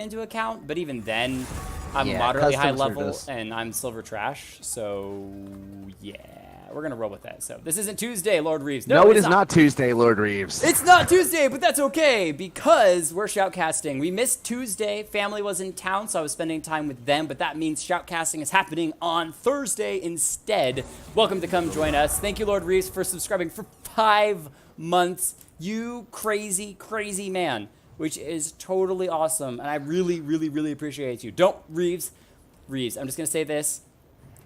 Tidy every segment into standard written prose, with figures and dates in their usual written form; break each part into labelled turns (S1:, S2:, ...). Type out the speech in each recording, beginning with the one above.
S1: into account, but even then, I'm
S2: Yeah,
S1: moderately high
S2: customs are
S1: level
S2: just-
S1: and I'm silver trash. So yeah, we're gonna roll with that. So this isn't Tuesday, Lord Reeves.
S2: No, it is not Tuesday, Lord Reeves.
S1: It's not Tuesday, but that's okay because we're shoutcasting. We missed Tuesday. Family was in town, so I was spending time with them, but that means shoutcasting is happening on Thursday instead. Welcome to come join us. Thank you, Lord Reeves, for subscribing for 5 months. You crazy, crazy man, which is totally awesome, and I really, really, really appreciate you. Don't, Reeves, I'm just going to say this.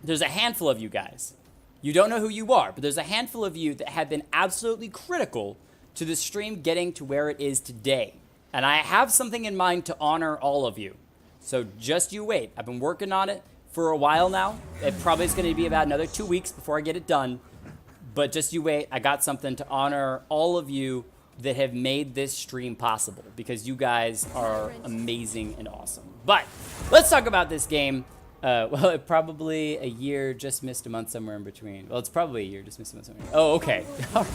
S1: There's a handful of you guys. You don't know who you are, but there's a handful of you that have been absolutely critical to the stream getting to where it is today. And I have something in mind to honor all of you. So just you wait. I've been working on it for a while now. It probably is going to be about another 2 weeks before I get it done. But just you wait. I got something to honor all of you that have made this stream possible because you guys are amazing and awesome. But let's talk about this game. Well, probably a year, just missed a month somewhere in between. Well, it's probably a year, just missed a month somewhere. Oh, okay. All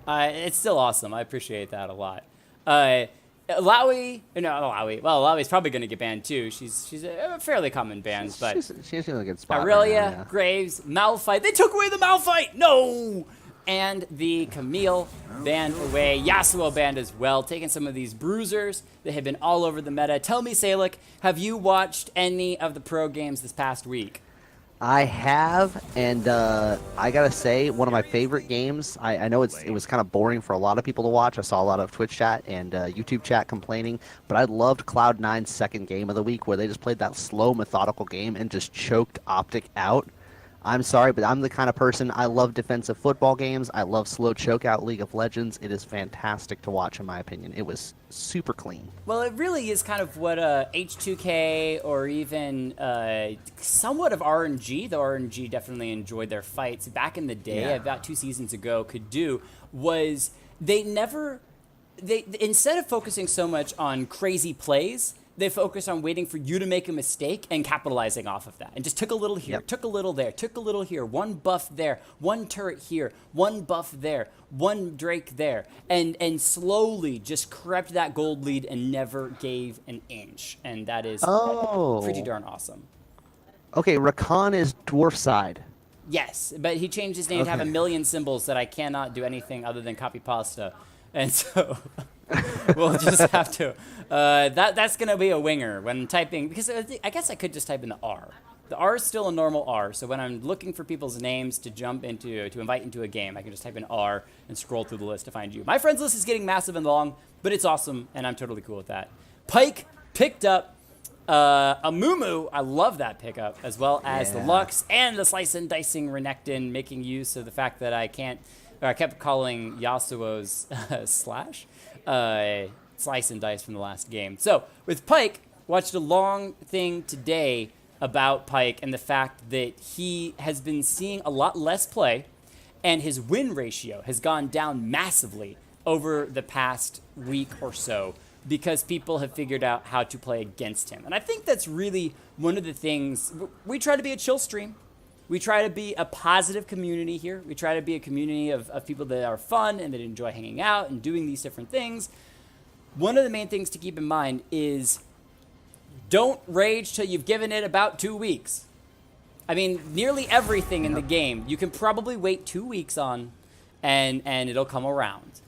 S1: right. It's still awesome. I appreciate that a lot. Lowy, no, Lowy. Well, Lowy's probably going to get banned too. She's a fairly common ban, but
S2: she's in a good spot.
S1: Aurelia,
S2: right now, yeah.
S1: Graves, Malphite. They took away the Malphite. No. And the Camille banned away. Yasuo banned as well, taking some of these bruisers that have been all over the meta. Tell me, Salic, have you watched any of the pro games this past week?
S2: I have, and I gotta say, one of my favorite games. I know it was kind of boring for a lot of people to watch. I saw a lot of Twitch chat and YouTube chat complaining, but I loved Cloud9's second game of the week, where they just played that slow, methodical game and just choked Optic out. I'm sorry, but I'm the kind of person, I love defensive football games. I love slow chokeout League of Legends. It is fantastic to watch, in my opinion. It was super clean.
S1: Well, it really is kind of what H2K or even somewhat of RNG, though RNG definitely enjoyed their fights back in the day, about 2 seasons ago, could do, was they instead of focusing so much on crazy plays, they focused on waiting for you to make a mistake and capitalizing off of that. And just took a little here, took a little there, took a little here, one buff there, one turret here, one buff there, one Drake there, and slowly just crept that gold lead and never gave an inch. And that is pretty darn awesome.
S2: Okay, Rakan is dwarf side.
S1: Yes, but he changed his name to have a million symbols that I cannot do anything other than copy pasta. And so we'll just have to. That's going to be a winger when typing, because I guess I could just type in the R. The R is still a normal R, so when I'm looking for people's names to invite into a game, I can just type in R and scroll through the list to find you. My friends list is getting massive and long, but it's awesome, and I'm totally cool with that. Pike picked up a Mumu. I love that pickup, as well as the Lux and the Slice and Dicing Renekton, making use of the fact that I kept calling Yasuo's Slash Slice and Dice from the last game. So with Pike, watched a long thing today about Pike and the fact that he has been seeing a lot less play, and his win ratio has gone down massively over the past week or so because people have figured out how to play against him. And I think that's really one of the things. We try to be a chill stream. We try to be a positive community here. We try to be a community of people that are fun and that enjoy hanging out and doing these different things. One of the main things to keep in mind is don't rage till you've given it about 2 weeks. I mean, nearly everything in the game, you can probably wait 2 weeks on and it'll come around.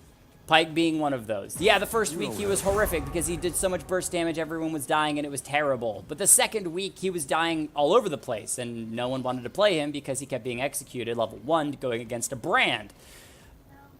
S1: Pike being one of those. Yeah, the first week he was horrific because he did so much burst damage, everyone was dying, and it was terrible. But the second week, he was dying all over the place, and no one wanted to play him because he kept being executed level 1 going against a brand.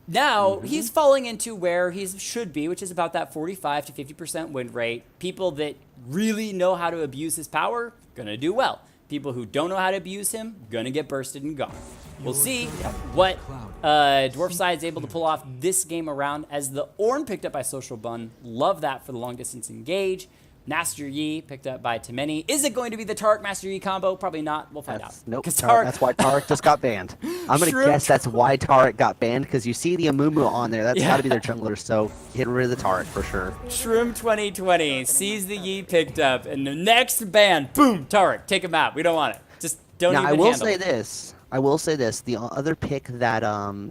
S1: Now, he's falling into where he should be, which is about that 45 to 50% win rate. People that really know how to abuse his power, gonna do well. People who don't know how to abuse him, gonna get bursted and gone. We'll see what Dwarf Side's able to pull off this game around, as the Ornn picked up by Social Bun. Love that for the long distance engage. Master Yi picked up by Temeni. Is it going to be the Taric Master Yi combo? Probably not. We'll find out.
S2: Nope. That's why Taric just got banned. I'm going to guess that's why Taric got banned, because you see the Amumu on there. That's got to be their jungler, so get rid of the Taric for sure.
S1: Shroom 2020 sees the Yi picked up, and the next ban, boom, Taric, take him out. We don't want it. Just don't even handle it.
S2: I will say this. The other pick that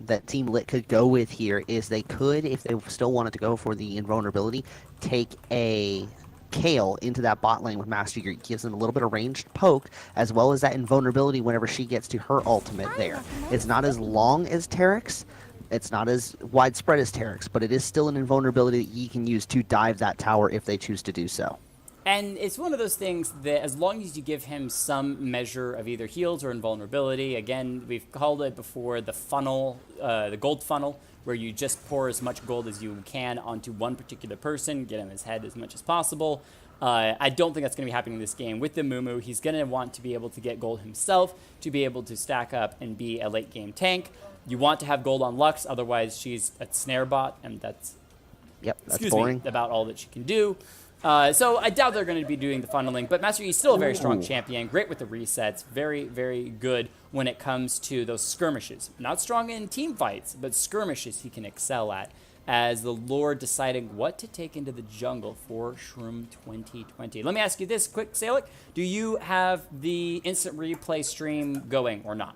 S2: that Team Lit could go with here is they could, if they still wanted to go for the invulnerability, take a Kale into that bot lane with Master Yi. Gives them a little bit of ranged poke, as well as that invulnerability whenever she gets to her ultimate there. It's not as long as Teryx. It's not as widespread as Teryx, but it is still an invulnerability that Yi can use to dive that tower if they choose to do so.
S1: And it's one of those things that as long as you give him some measure of either heals or invulnerability, again, we've called it before the funnel, the gold funnel, where you just pour as much gold as you can onto one particular person, get him his head as much as possible. I don't think that's going to be happening in this game. With the Mumu, he's going to want to be able to get gold himself, to be able to stack up and be a late game tank. You want to have gold on Lux, otherwise she's a snare bot, and that's
S2: boring.
S1: About all that she can do. So I doubt they're going to be doing the funneling, but Master Yi is still a very strong champion, great with the resets, very, very good when it comes to those skirmishes. Not strong in team fights, but skirmishes he can excel at, as the Lord deciding what to take into the jungle for Shroom 2020. Let me ask you this quick, Salic. Do you have the instant replay stream going or not?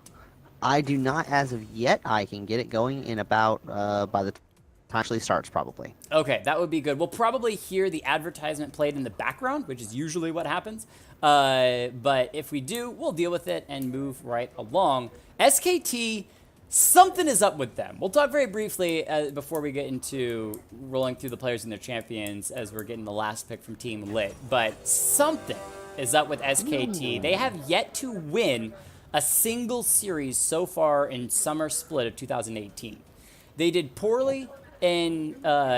S2: I do not as of yet. I can get it going in about by the time it actually starts, probably.
S1: Okay, that would be good. We'll probably hear the advertisement played in the background, which is usually what happens. But if we do, we'll deal with it and move right along. SKT, something is up with them. We'll talk very briefly before we get into rolling through the players and their champions as we're getting the last pick from Team Lit. But something is up with SKT. They have yet to win a single series so far in Summer Split of 2018. They did poorly in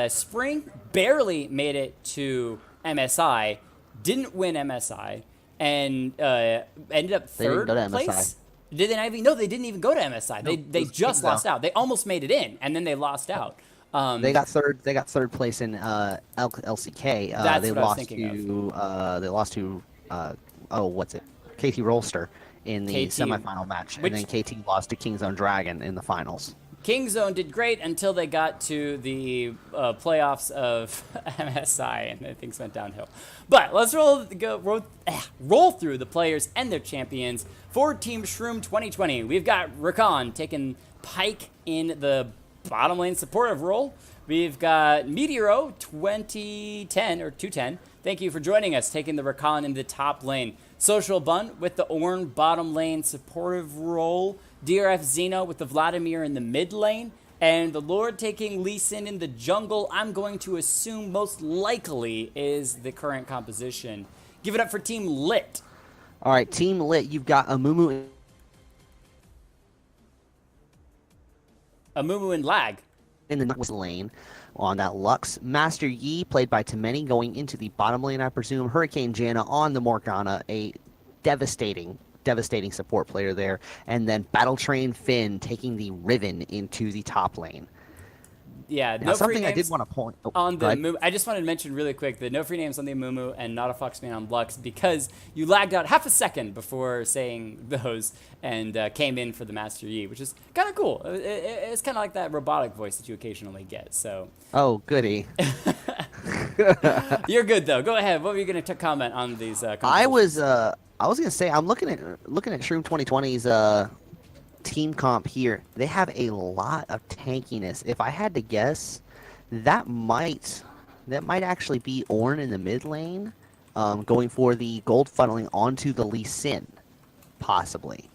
S1: spring, barely made it to MSI, didn't win MSI, and ended up third place. Did they not even? No, they didn't even go to MSI. No, they just lost out. They almost made it in, and then they lost out.
S2: They got third. They got third place in LCK.
S1: That's
S2: they
S1: what I was
S2: lost
S1: thinking
S2: to.
S1: of.
S2: They lost to. What's it? KT Rolster in the semifinal match, and then KT lost to Kingzone Dragon in the finals.
S1: Kingzone did great until they got to the playoffs of MSI, and then things went downhill. But let's roll through the players and their champions for Team Shroom 2020. We've got Rakan taking Pyke in the bottom lane supportive role. We've got Meteoro 2010 or 210. Thank you for joining us, taking the Rakan in the top lane. Social Bun with the Ornn bottom lane supportive role. DRF Xeno with the Vladimir in the mid lane. And the Lord taking Lee Sin in the jungle, I'm going to assume most likely is the current composition. Give it up for Team Lit.
S2: All right, Team Lit, you've got Amumu
S1: and Lag
S2: in the lane. On that Lux, Master Yi, played by Temeni, going into the bottom lane, I presume. Hurricane Janna on the Morgana, a devastating support player there. And then Battle Train Finn taking the Riven into the top lane.
S1: Yeah,
S2: now, something I did want to point
S1: on the Mumu. I just wanted to mention really quick the no free names on the Mumu and not a Foxman on Lux, because you lagged out half a second before saying those and came in for the Master Yi, which is kind of cool. It's kind of like that robotic voice that you occasionally get. So.
S2: Oh, goody.
S1: You're good though. Go ahead. What were you going to comment on these?
S2: I was going to say I'm looking at Shroom 2020's team comp here. They have a lot of tankiness. If I had to guess, that might actually be Ornn in the mid lane, going for the gold funneling onto the Lee Sin, possibly.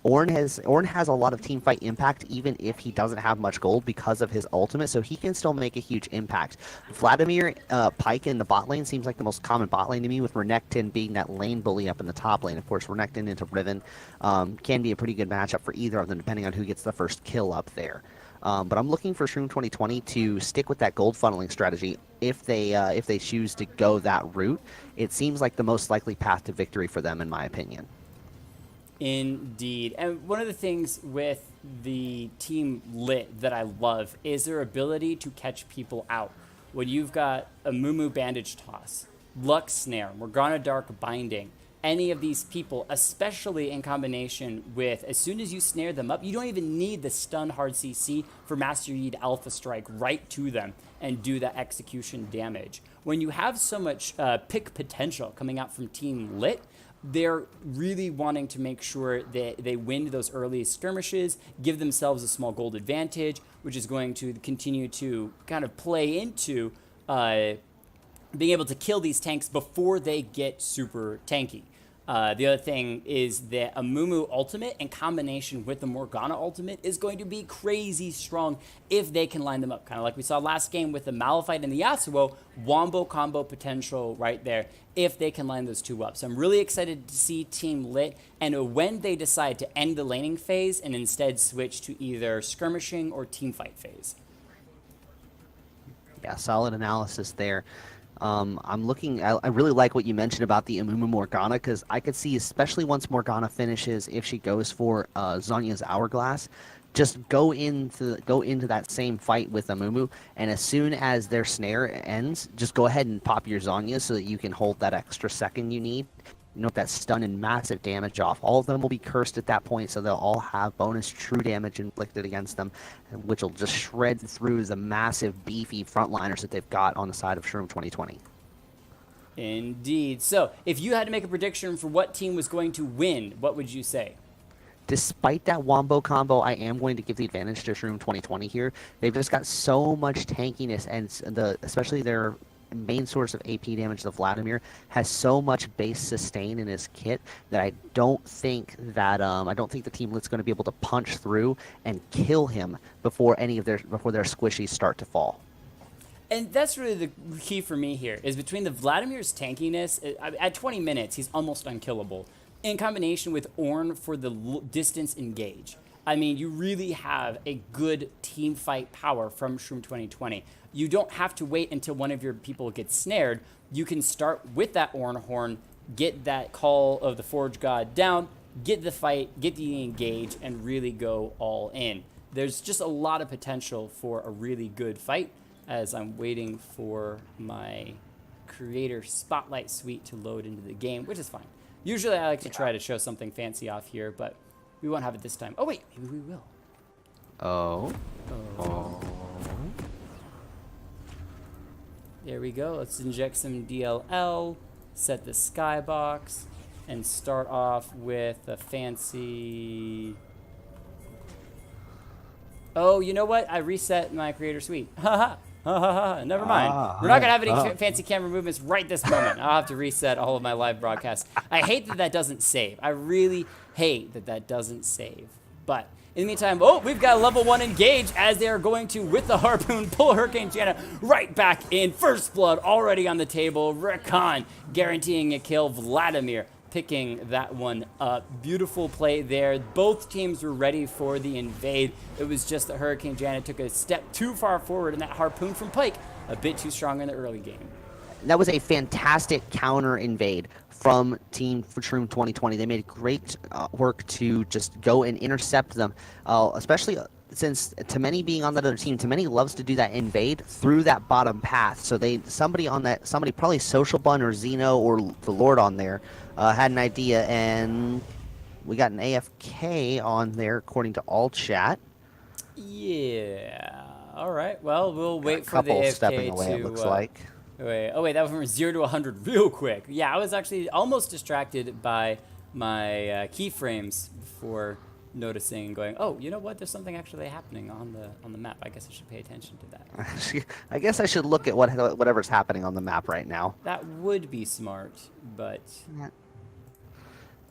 S2: Ornn has a lot of team fight impact even if he doesn't have much gold because of his ultimate, so he can still make a huge impact. Vladimir Pyke in the bot lane seems like the most common bot lane to me, with Renekton being that lane bully up in the top lane. Of course, Renekton into Riven can be a pretty good matchup for either of them depending on who gets the first kill up there. But I'm looking for Shroom 2020 to stick with that gold funneling strategy if they choose to go that route. It seems like the most likely path to victory for them, in my opinion.
S1: Indeed. And one of the things with the Team Lit that I love is their ability to catch people out. When you've got a Mumu Bandage Toss, Lux Snare, Morgana Dark Binding, any of these people, especially in combination with, as soon as you snare them up, you don't even need the stun hard CC for Master Yi to Alpha Strike right to them and do that execution damage. When you have so much pick potential coming out from Team Lit, they're really wanting to make sure that they win those early skirmishes, give themselves a small gold advantage, which is going to continue to kind of play into being able to kill these tanks before they get super tanky. The other thing is that a Mumu ultimate in combination with the Morgana ultimate is going to be crazy strong if they can line them up. Kind of like we saw last game with the Malphite and the Yasuo, wombo combo potential right there if they can line those two up. So I'm really excited to see Team Lit and when they decide to end the laning phase and instead switch to either skirmishing or teamfight phase.
S2: Yeah, solid analysis there. I'm looking. I really like what you mentioned about the Amumu Morgana because I could see, especially once Morgana finishes, if she goes for Zhonya's Hourglass, just go into that same fight with Amumu, and as soon as their snare ends, just go ahead and pop your Zhonya so that you can hold that extra second you need. You know, that stun and massive damage off. All of them will be cursed at that point, so they'll all have bonus true damage inflicted against them, which will just shred through the massive, beefy frontliners that they've got on the side of Shroom 2020.
S1: Indeed. So, if you had to make a prediction for what team was going to win, what would you say?
S2: Despite that wombo combo, I am going to give the advantage to Shroom 2020 here. They've just got so much tankiness, and especially their main source of AP damage, the Vladimir, has so much base sustain in his kit that I don't think the Team Lit's going to be able to punch through and kill him before their squishies start to fall.
S1: And that's really the key for me here, is between the Vladimir's tankiness, at 20 minutes, he's almost unkillable, in combination with Ornn for the distance engage. I mean, you really have a good team fight power from Shroom 2020. You don't have to wait until one of your people gets snared. You can start with that Ornn Horn, get that Call of the Forge God down, get the fight, get the engage, and really go all in. There's just a lot of potential for a really good fight as I'm waiting for my Creator Spotlight Suite to load into the game, which is fine. Usually I like to try to show something fancy off here, but we won't have it this time. Oh, wait, maybe we will.
S2: Oh.
S1: There we go. Let's inject some DLL, set the skybox, and start off with a fancy... Oh, you know what? I reset my Creator Suite. Ha ha. Never mind. We're not going to have any fancy camera movements right this moment. I'll have to reset all of my live broadcasts. I hate that doesn't save. I really hate that doesn't save. But in the meantime, we've got a level 1 engage as they are going to, with the harpoon, pull Hurricane Janna right back in. First blood already on the table. Rakan guaranteeing a kill. Vladimir picking that one up. Beautiful play there. Both teams were ready for the invade. It was just that Hurricane Janna took a step too far forward, and that harpoon from Pyke a bit too strong in the early game.
S2: That was a fantastic counter invade from Team Shroom 2020. They made great work to just go and intercept them, especially since Temeni being on that other team, Temeni loves to do that invade through that bottom path. So somebody probably Social Bun or Xeno or the Lord on there had an idea, and we got an AFK on there according to all chat.
S1: Yeah. All right. Well, we'll wait for the
S2: AFK
S1: stepping
S2: away, it looks like.
S1: Wait, that went from 0 to 100 real quick. Yeah, I was actually almost distracted by my keyframes before noticing and going, oh, you know what? There's something actually happening on the map. I guess I should pay attention to that.
S2: I guess I should look at whatever's happening on the map right now.
S1: That would be smart, but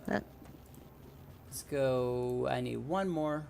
S1: let's go. I need one more.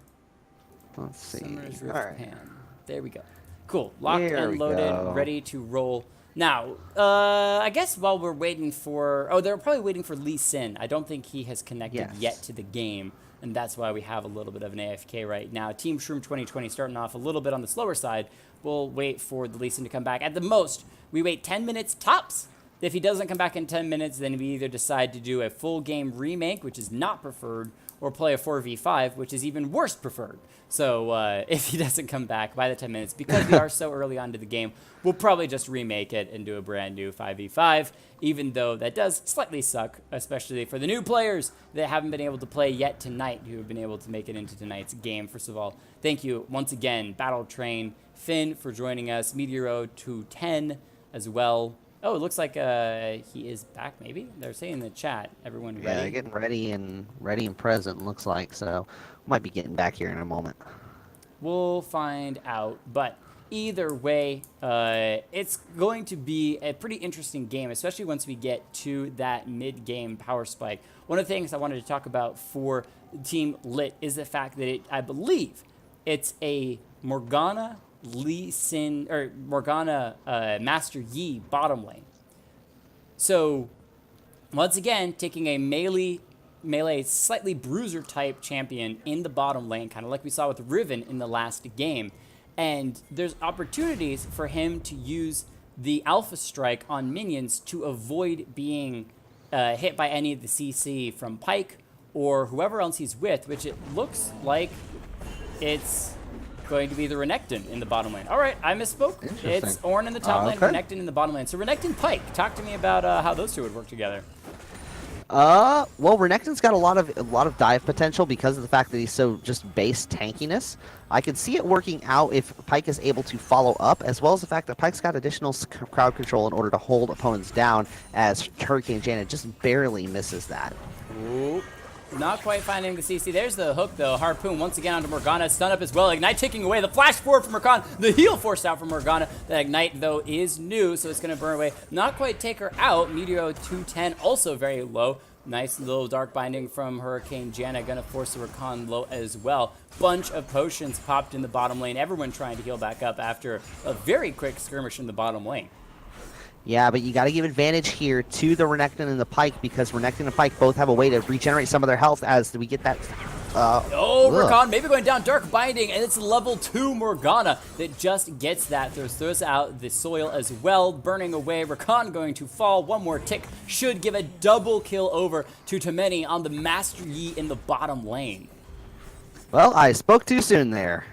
S2: Let's see.
S1: Summer's
S2: All
S1: Rift
S2: right.
S1: Pan. There we go. Cool. Locked
S2: There
S1: and
S2: we
S1: loaded,
S2: go.
S1: ready to roll. Now, I guess while we're waiting for... Oh, they're probably waiting for Lee Sin. I don't think he has connected yet to the game, and that's why we have a little bit of an AFK right now. Team Shroom 2020 starting off a little bit on the slower side. We'll wait for the Lee Sin to come back. At the most, we wait 10 minutes tops. If he doesn't come back in 10 minutes, then we either decide to do a full game remake, which is not preferred, or play a 4v5, which is even worse preferred. So if he doesn't come back by the 10 minutes, because we are so early on to the game, we'll probably just remake it and do a brand new 5v5, even though that does slightly suck, especially for the new players that haven't been able to play yet tonight, who have been able to make it into tonight's game. First of all, thank you once again, Battle Train, Finn, for joining us, Meteoro 210 as well. Oh, it looks like he is back, maybe? They're saying in the chat, everyone ready?
S2: Yeah, they're getting ready and present, looks like, so might be getting back here in a moment.
S1: We'll find out, but Either way, it's going to be a pretty interesting game, especially once we get to that mid-game power spike. One of the things I wanted to talk about for Team Lit is the fact that I believe it's a Morgana Lee Sin or Morgana Master Yi bottom lane. So once again, taking a melee slightly bruiser type champion in the bottom lane, kind of like we saw with Riven in the last game. And there's opportunities for him to use the Alpha Strike on minions to avoid being hit by any of the CC from Pyke or whoever else he's with, which it looks like it's going to be the Renekton in the bottom lane. All right, I misspoke. It's Ornn in the top lane, Renekton in the bottom lane. So Renekton Pyke, talk to me about how those two would work together.
S2: Well, Renekton's got a lot of dive potential because of the fact that he's so just base tankiness. I could see it working out if Pyke is able to follow up, as well as the fact that Pyke's got additional crowd control in order to hold opponents down, as Hurricane Janet just barely misses that.
S1: Ooh. Not quite finding the CC. There's the hook, though. Harpoon once again onto Morgana. Stun up as well. Ignite taking away. The flash forward from Morgana. The heal forced out from Morgana. That Ignite, though, is new, so it's going to burn away. Not quite take her out. Meteor 210 also very low. Nice little dark binding from Hurricane Janna. Going to force the Rakan low as well. Bunch of potions popped in the bottom lane. Everyone trying to heal back up after a very quick skirmish in the bottom lane.
S2: Yeah, but you got to give advantage here to the Renekton and the Pyke, because Renekton and Pyke both have a way to regenerate some of their health as we get that.
S1: Rakan maybe going down, dark binding, and it's level 2 Morgana that just gets that. Throws out the soil as well, burning away. Rakan going to fall. One more tick should give a double kill over to Temeni on the Master Yi in the bottom lane.
S2: Well, I spoke too soon there.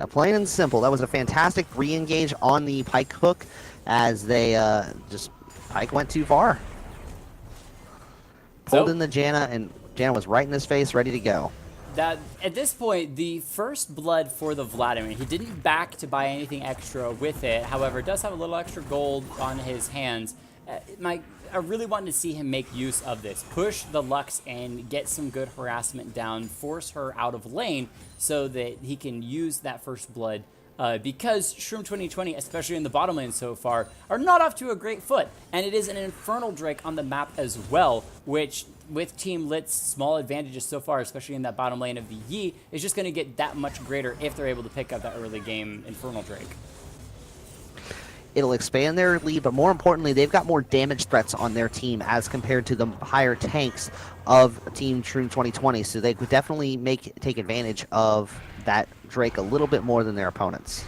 S2: Plain and simple. That was a fantastic re-engage on the Pyke hook, as they Pyke went too far. Pulled in the Janna, and Janna was right in his face, ready to go.
S1: That at this point, the first blood for the Vladimir, he didn't back to buy anything extra with it. However, does have a little extra gold on his hands. I really wanted to see him make use of this. Push the Lux and get some good harassment down, force her out of lane so that he can use that first blood. Because Shroom 2020, especially in the bottom lane so far, are not off to a great foot. And it is an Infernal Drake on the map as well, which with Team Lit's small advantages so far, especially in that bottom lane of the Yi, is just going to get that much greater if they're able to pick up that early game Infernal Drake.
S2: It'll expand their lead, but more importantly, they've got more damage threats on their team as compared to the higher tanks of Team Shroom 2020, so they could definitely take advantage of that Drake a little bit more than their opponents.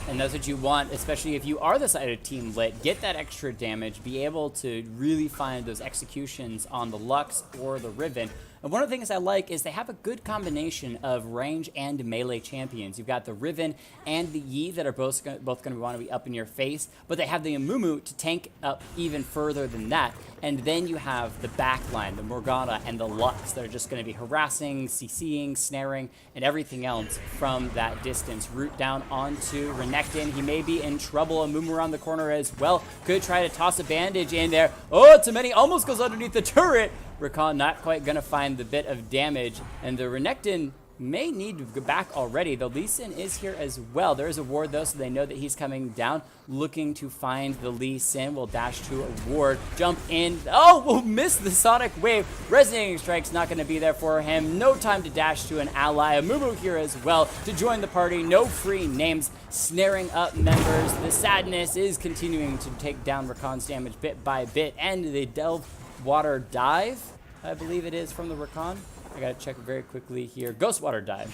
S1: And that's what you want, especially if you are the side of Team Lit. Get that extra damage, be able to really find those executions on the Lux or the Riven. And one of the things I like is they have a good combination of range and melee champions. You've got the Riven and the Yi that are both going to want to be up in your face, but they have the Amumu to tank up even further than that. And then you have the backline, the Morgana and the Lux that are just going to be harassing, CCing, snaring, and everything else from that distance. Root down onto Renekton. He may be in trouble. Amumu around the corner as well. Could try to toss a bandage in there. Oh, Temeni almost goes underneath the turret. Rakan not quite going to find the bit of damage, and the Renekton may need to go back already. The Lee Sin is here as well. There is a ward, though, so they know that he's coming down, looking to find the Lee Sin. Will dash to a ward, jump in. Oh, we'll miss the Sonic Wave. Resonating Strike's not going to be there for him. No time to dash to an ally. Amumu here as well to join the party. No free names, snaring up members. The sadness is continuing to take down Rakan's damage bit by bit, and they delve water dive, I believe it is, from the Rakan. I gotta check very quickly here. Ghost water dive.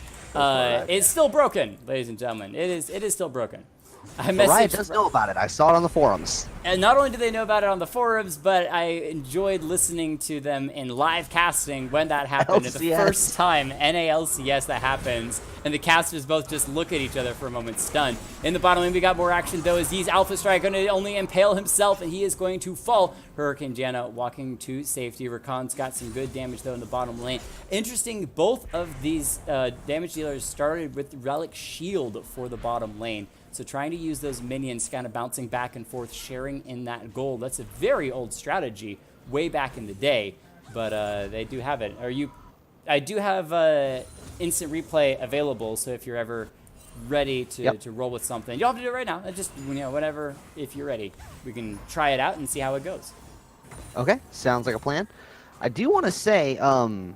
S1: It's still broken, ladies and gentlemen. It is still broken.
S2: Riot does know about it. I saw it on the forums.
S1: And not only do they know about it on the forums, but I enjoyed listening to them in live casting when that happened. It's the first time NALCS that happens, and the casters both just look at each other for a moment, stunned. In the bottom lane, we got more action, though, as Z's Alpha Strike going to only impale himself, and he is going to fall. Hurricane Janna walking to safety. Rakan's got some good damage, though, in the bottom lane. Interesting, both of these damage dealers started with Relic Shield for the bottom lane. So trying to use those minions, kind of bouncing back and forth, sharing in that gold. That's a very old strategy, way back in the day, but they do have it. I do have instant replay available, so if you're ever ready to roll with something. You don't have to do it right now. Just, whenever, if you're ready, we can try it out and see how it goes.
S2: Okay, sounds like a plan. I do want to say, on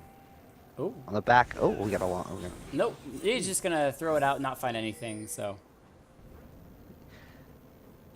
S2: the back. Oh, we got a long. Okay.
S1: Nope, he's just gonna throw it out and not find anything. So.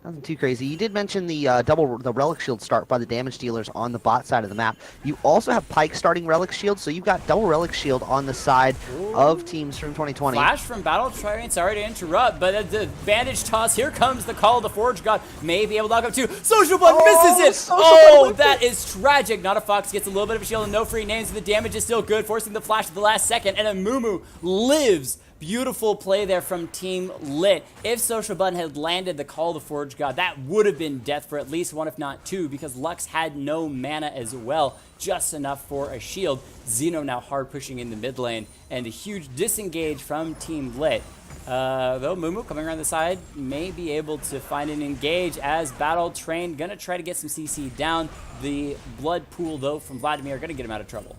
S2: Nothing too crazy. You did mention the the relic shield start by the damage dealers on the bot side of the map. You also have Pyke starting relic shield, so you've got double relic shield on the side of Team Shroom 2020.
S1: Flash from Battle Train, sorry to interrupt, but the bandage toss, here comes the call of the Forge God, may be able to knock up too. Social Blood misses it! That is tragic. Not a Fox gets a little bit of a shield and no free names, the damage is still good, forcing the flash at the last second, and Amumu lives. Beautiful play there from Team Lit. If Social Button had landed the Call of the Forge God, that would have been death for at least one, if not two, because Lux had no mana as well, just enough for a shield. Xeno now hard pushing in the mid lane, and a huge disengage from Team Lit. Though Mumu coming around the side may be able to find an engage as Battle Train gonna try to get some CC down. The blood pool though from Vladimir gonna get him out of trouble.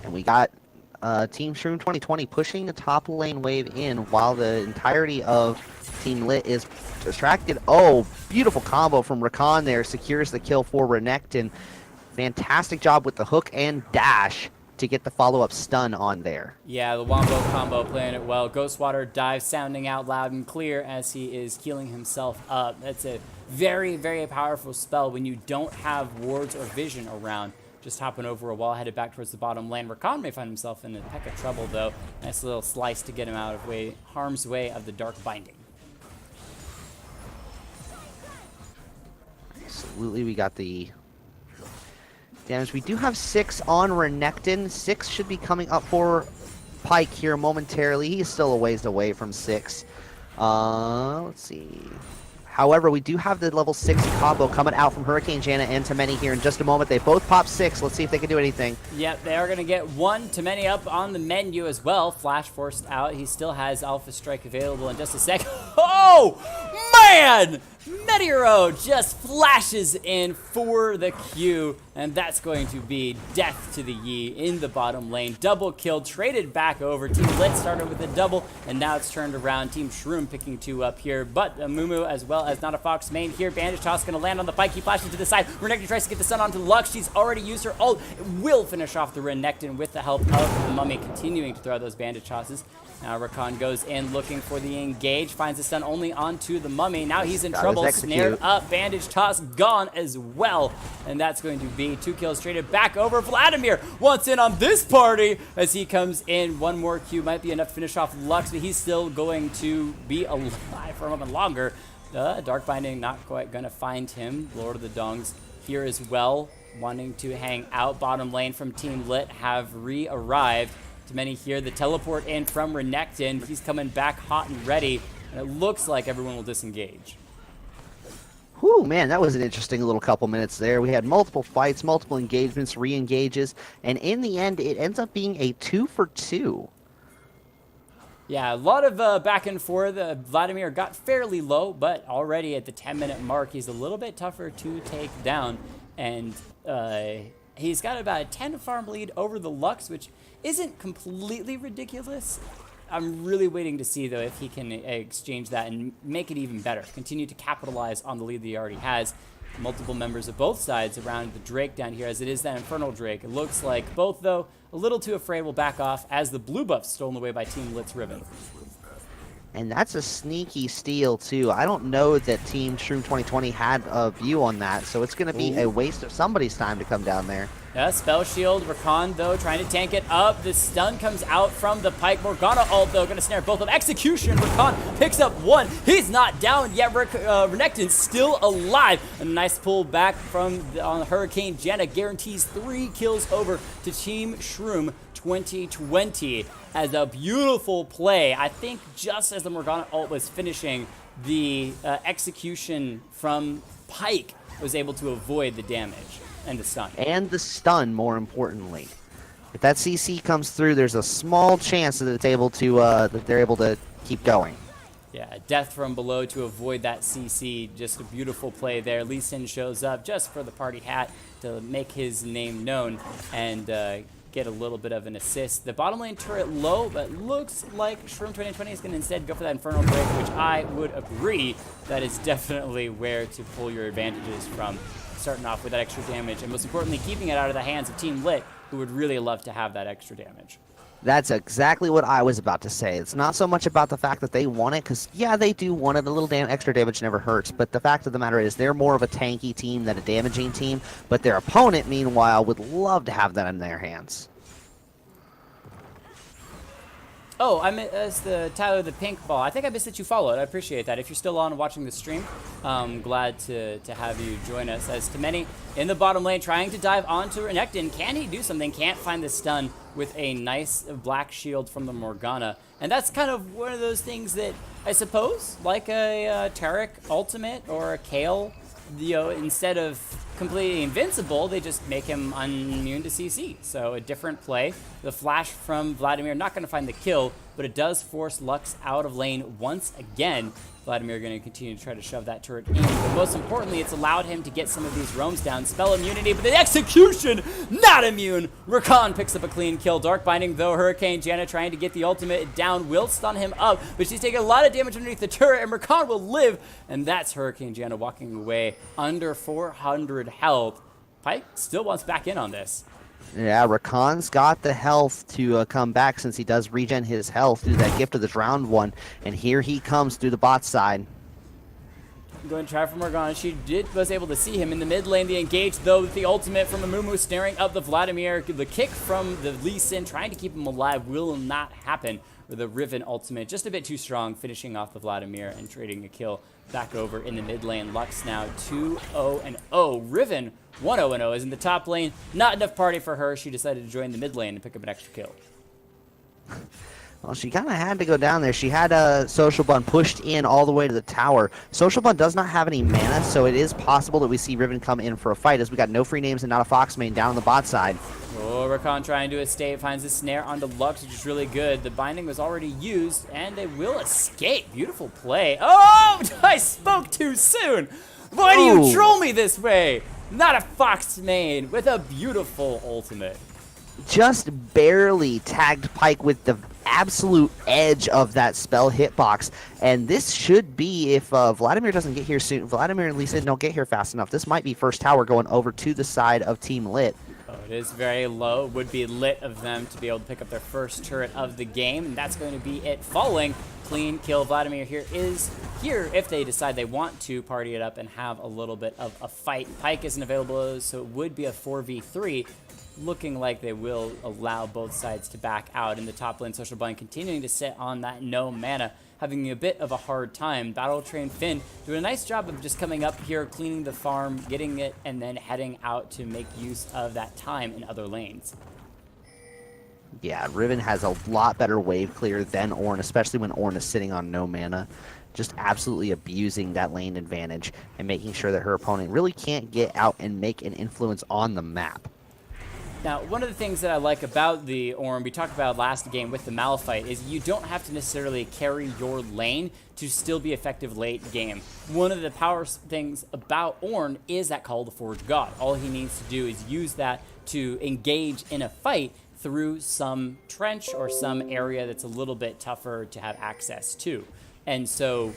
S2: And we got Team Shroom 2020 pushing the top lane wave in while the entirety of Team Lit is distracted. Oh, beautiful combo from Rakan there. Secures the kill for Renekton. Fantastic job with the hook and dash to get the follow-up stun on there.
S1: Yeah, the Wombo combo playing it well. Ghostwater dive sounding out loud and clear as he is healing himself up. That's a very, very powerful spell when you don't have wards or vision around. Just hopping over a wall, headed back towards the bottom lane. Rakan may find himself in a peck of trouble, though. Nice little slice to get him out of harm's way of the Dark Binding.
S2: Absolutely, we got the damage. We do have 6 on Renekton. 6 should be coming up for Pyke here momentarily. He's still a ways away from 6. Let's see. However, we do have the level 6 combo coming out from Hurricane Janna and Temeni here in just a moment. They both pop 6. Let's see if they can do anything.
S1: Yep, they are going to get one Temeni up on the menu as well. Flash forced out. He still has Alpha Strike available in just a sec. Oh, man! Meteoro just flashes in for the Q, and that's going to be death to the Yi in the bottom lane. Double kill, traded back over. Team Lit started with a double, and now it's turned around. Team Shroom picking 2 up here, but Mumu as well as Not a Fox main here. Bandage toss going to land on the Pyke. He flashes to the side. Renekton tries to get the stun onto Lux. She's already used her ult. Will finish off the Renekton with the help of the Mummy, continuing to throw those bandage tosses. Now Rakan goes in looking for the engage, finds the stun only onto the Mummy. Now he's in trouble, snared up, bandage toss gone as well. And that's going to be 2 kills traded back over. Vladimir wants in on this party as he comes in. One more Q might be enough to finish off Lux, but he's still going to be alive for a moment longer. Dark Binding not quite going to find him. Lord of the Dongs here as well, wanting to hang out. Bottom lane from Team Lit have re-arrived. Temeni here, the teleport in from Renekton. He's coming back hot and ready, and it looks like everyone will disengage.
S2: Whew, man, that was an interesting little couple minutes there. We had multiple fights, multiple engagements, re-engages, and in the end, it ends up being a 2 for 2.
S1: Yeah, a lot of back and forth. Vladimir got fairly low, but already at the 10-minute mark, he's a little bit tougher to take down, and he's got about a 10 farm lead over the Lux, which isn't completely ridiculous. I'm really waiting to see, though, if he can exchange that and make it even better. Continue to capitalize on the lead that he already has. Multiple members of both sides around the Drake down here, as it is that Infernal Drake. It looks like both, though, a little too afraid will back off as the blue buff's stolen away by Team Lit's Ribbon.
S2: And that's a sneaky steal, too. I don't know that Team Shroom 2020 had a view on that, so it's going to be a waste of somebody's time to come down there.
S1: Yeah, Spell Shield. Rakan, though, trying to tank it up. The stun comes out from the Pyke. Morgana ult, though, going to snare both of them. Execution. Rakan picks up one. He's not down yet. Renekton's still alive. A nice pull back from on Hurricane Janna guarantees 3 kills over to Team Shroom 2020 as a beautiful play. I think just as the Morgana ult was finishing, the execution from Pyke was able to avoid the damage. And the stun. And
S2: the stun, more importantly. If that CC comes through, there's a small chance that it's able to that they're able to keep going.
S1: Yeah, death from below to avoid that CC. Just a beautiful play there. Lee Sin shows up just for the party hat to make his name known and get a little bit of an assist. The bottom lane turret low, but looks like Shroom 2020 is going to instead go for that Infernal Break, which I would agree that is definitely where to pull your advantages from, starting off with that extra damage, and most importantly, keeping it out of the hands of Team Lit, who would really love to have that extra damage.
S2: That's exactly what I was about to say. It's not so much about the fact that they want it, because, yeah, they do want it. A little extra damage never hurts. But the fact of the matter is they're more of a tanky team than a damaging team. But their opponent, meanwhile, would love to have that in their hands.
S1: Oh, it's the Tyler the Pink Ball. I think I missed that you followed. I appreciate that. If you're still on watching the stream, glad to have you join us. As Temeni in the bottom lane trying to dive onto Renekton. Can he do something? Can't find the stun with a nice black shield from the Morgana. And that's kind of one of those things that I suppose, like a Taric ultimate or a Kale, instead of completely invincible, they just make him immune to CC. So a different play. The flash from Vladimir, not going to find the kill, but it does force Lux out of lane once again. Vladimir going to continue to try to shove that turret in. But most importantly, it's allowed him to get some of these roams down. Spell immunity, but the execution, not immune. Rakan picks up a clean kill. Dark Binding, though, Hurricane Janna trying to get the ultimate down will stun him up, but she's taking a lot of damage underneath the turret, and Rakan will live, and that's Hurricane Janna walking away under 400 health. Pyke still wants back in on this.
S2: Yeah, Rakan's got the health to come back since he does regen his health through that gift of the drowned one. And here he comes through the bot side.
S1: Going to try for Morgana. She was able to see him in the mid lane. The engage, though, with the ultimate from Amumu snaring up the Vladimir. The kick from the Lee Sin trying to keep him alive will not happen. With the Riven ultimate just a bit too strong, finishing off the Vladimir and trading a kill back over in the mid lane. Lux now 2-0-0. Riven 1-0-0 is in the top lane. Not enough party for her. She decided to join the mid lane and pick up an extra kill.
S2: Well, she kind of had to go down there. She had a Social Bun pushed in all the way to the tower. Social Bun does not have any mana, so it is possible that we see Riven come in for a fight, as we got no free names and not a Fox main down on the bot side.
S1: Oh, Rakan trying to escape, finds a snare onto Lux, which is really good. The binding was already used, and they will escape. Beautiful play. Oh, I spoke too soon. Why do you troll me this way? Not a Fox main with a beautiful ultimate.
S2: Just barely tagged Pyke with the absolute edge of that spell hitbox, and this should be, if Vladimir doesn't get here soon, Vladimir and Lee Sin don't get here fast enough, this might be first tower going over to the side of Team Lit.
S1: Oh, it is very low. It would be lit of them to be able to pick up their first turret of the game, and that's going to be it falling. Clean kill. Vladimir here if they decide they want to party it up and have a little bit of a fight. Pyke isn't available, so it would be a 4v3. Looking like they will allow both sides to back out. In the top lane, Social Bun continuing to sit on that no mana, having a bit of a hard time. Battle Train Finn doing a nice job of just coming up here, cleaning the farm, getting it, and then heading out to make use of that time in other lanes.
S2: Yeah, Riven has a lot better wave clear than Ornn, especially when Ornn is sitting on no mana. Just absolutely abusing that lane advantage and making sure that her opponent really can't get out and make an influence on the map.
S1: Now, one of the things that I like about the Ornn, we talked about last game with the Malphite, is you don't have to necessarily carry your lane to still be effective late game. One of the power things about Ornn is that Call of the Forge God. All he needs to do is use that to engage in a fight through some trench or some area that's a little bit tougher to have access to. And so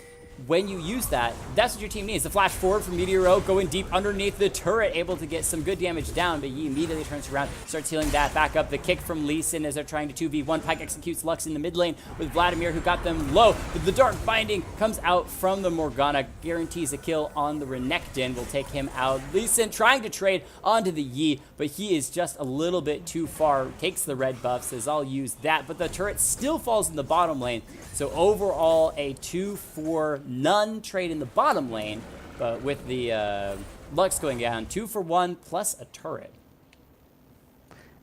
S1: when you use that, that's what your team needs. The flash forward from Meteoro, going deep underneath the turret, able to get some good damage down, but he immediately turns around, starts healing that back up. The kick from Lee Sin as they're trying to 2v1. Pyke executes Lux in the mid lane with Vladimir, who got them low. But the Dark Binding comes out from the Morgana, guarantees a kill on the Renekton, will take him out. Lee Sin trying to trade onto the Yi, but he is just a little bit too far. Takes the red buff, says I'll use that, but the turret still falls in the bottom lane. So overall, a 2-for-none trade in the bottom lane, but with the Lux going down, 2-for-1 plus a turret.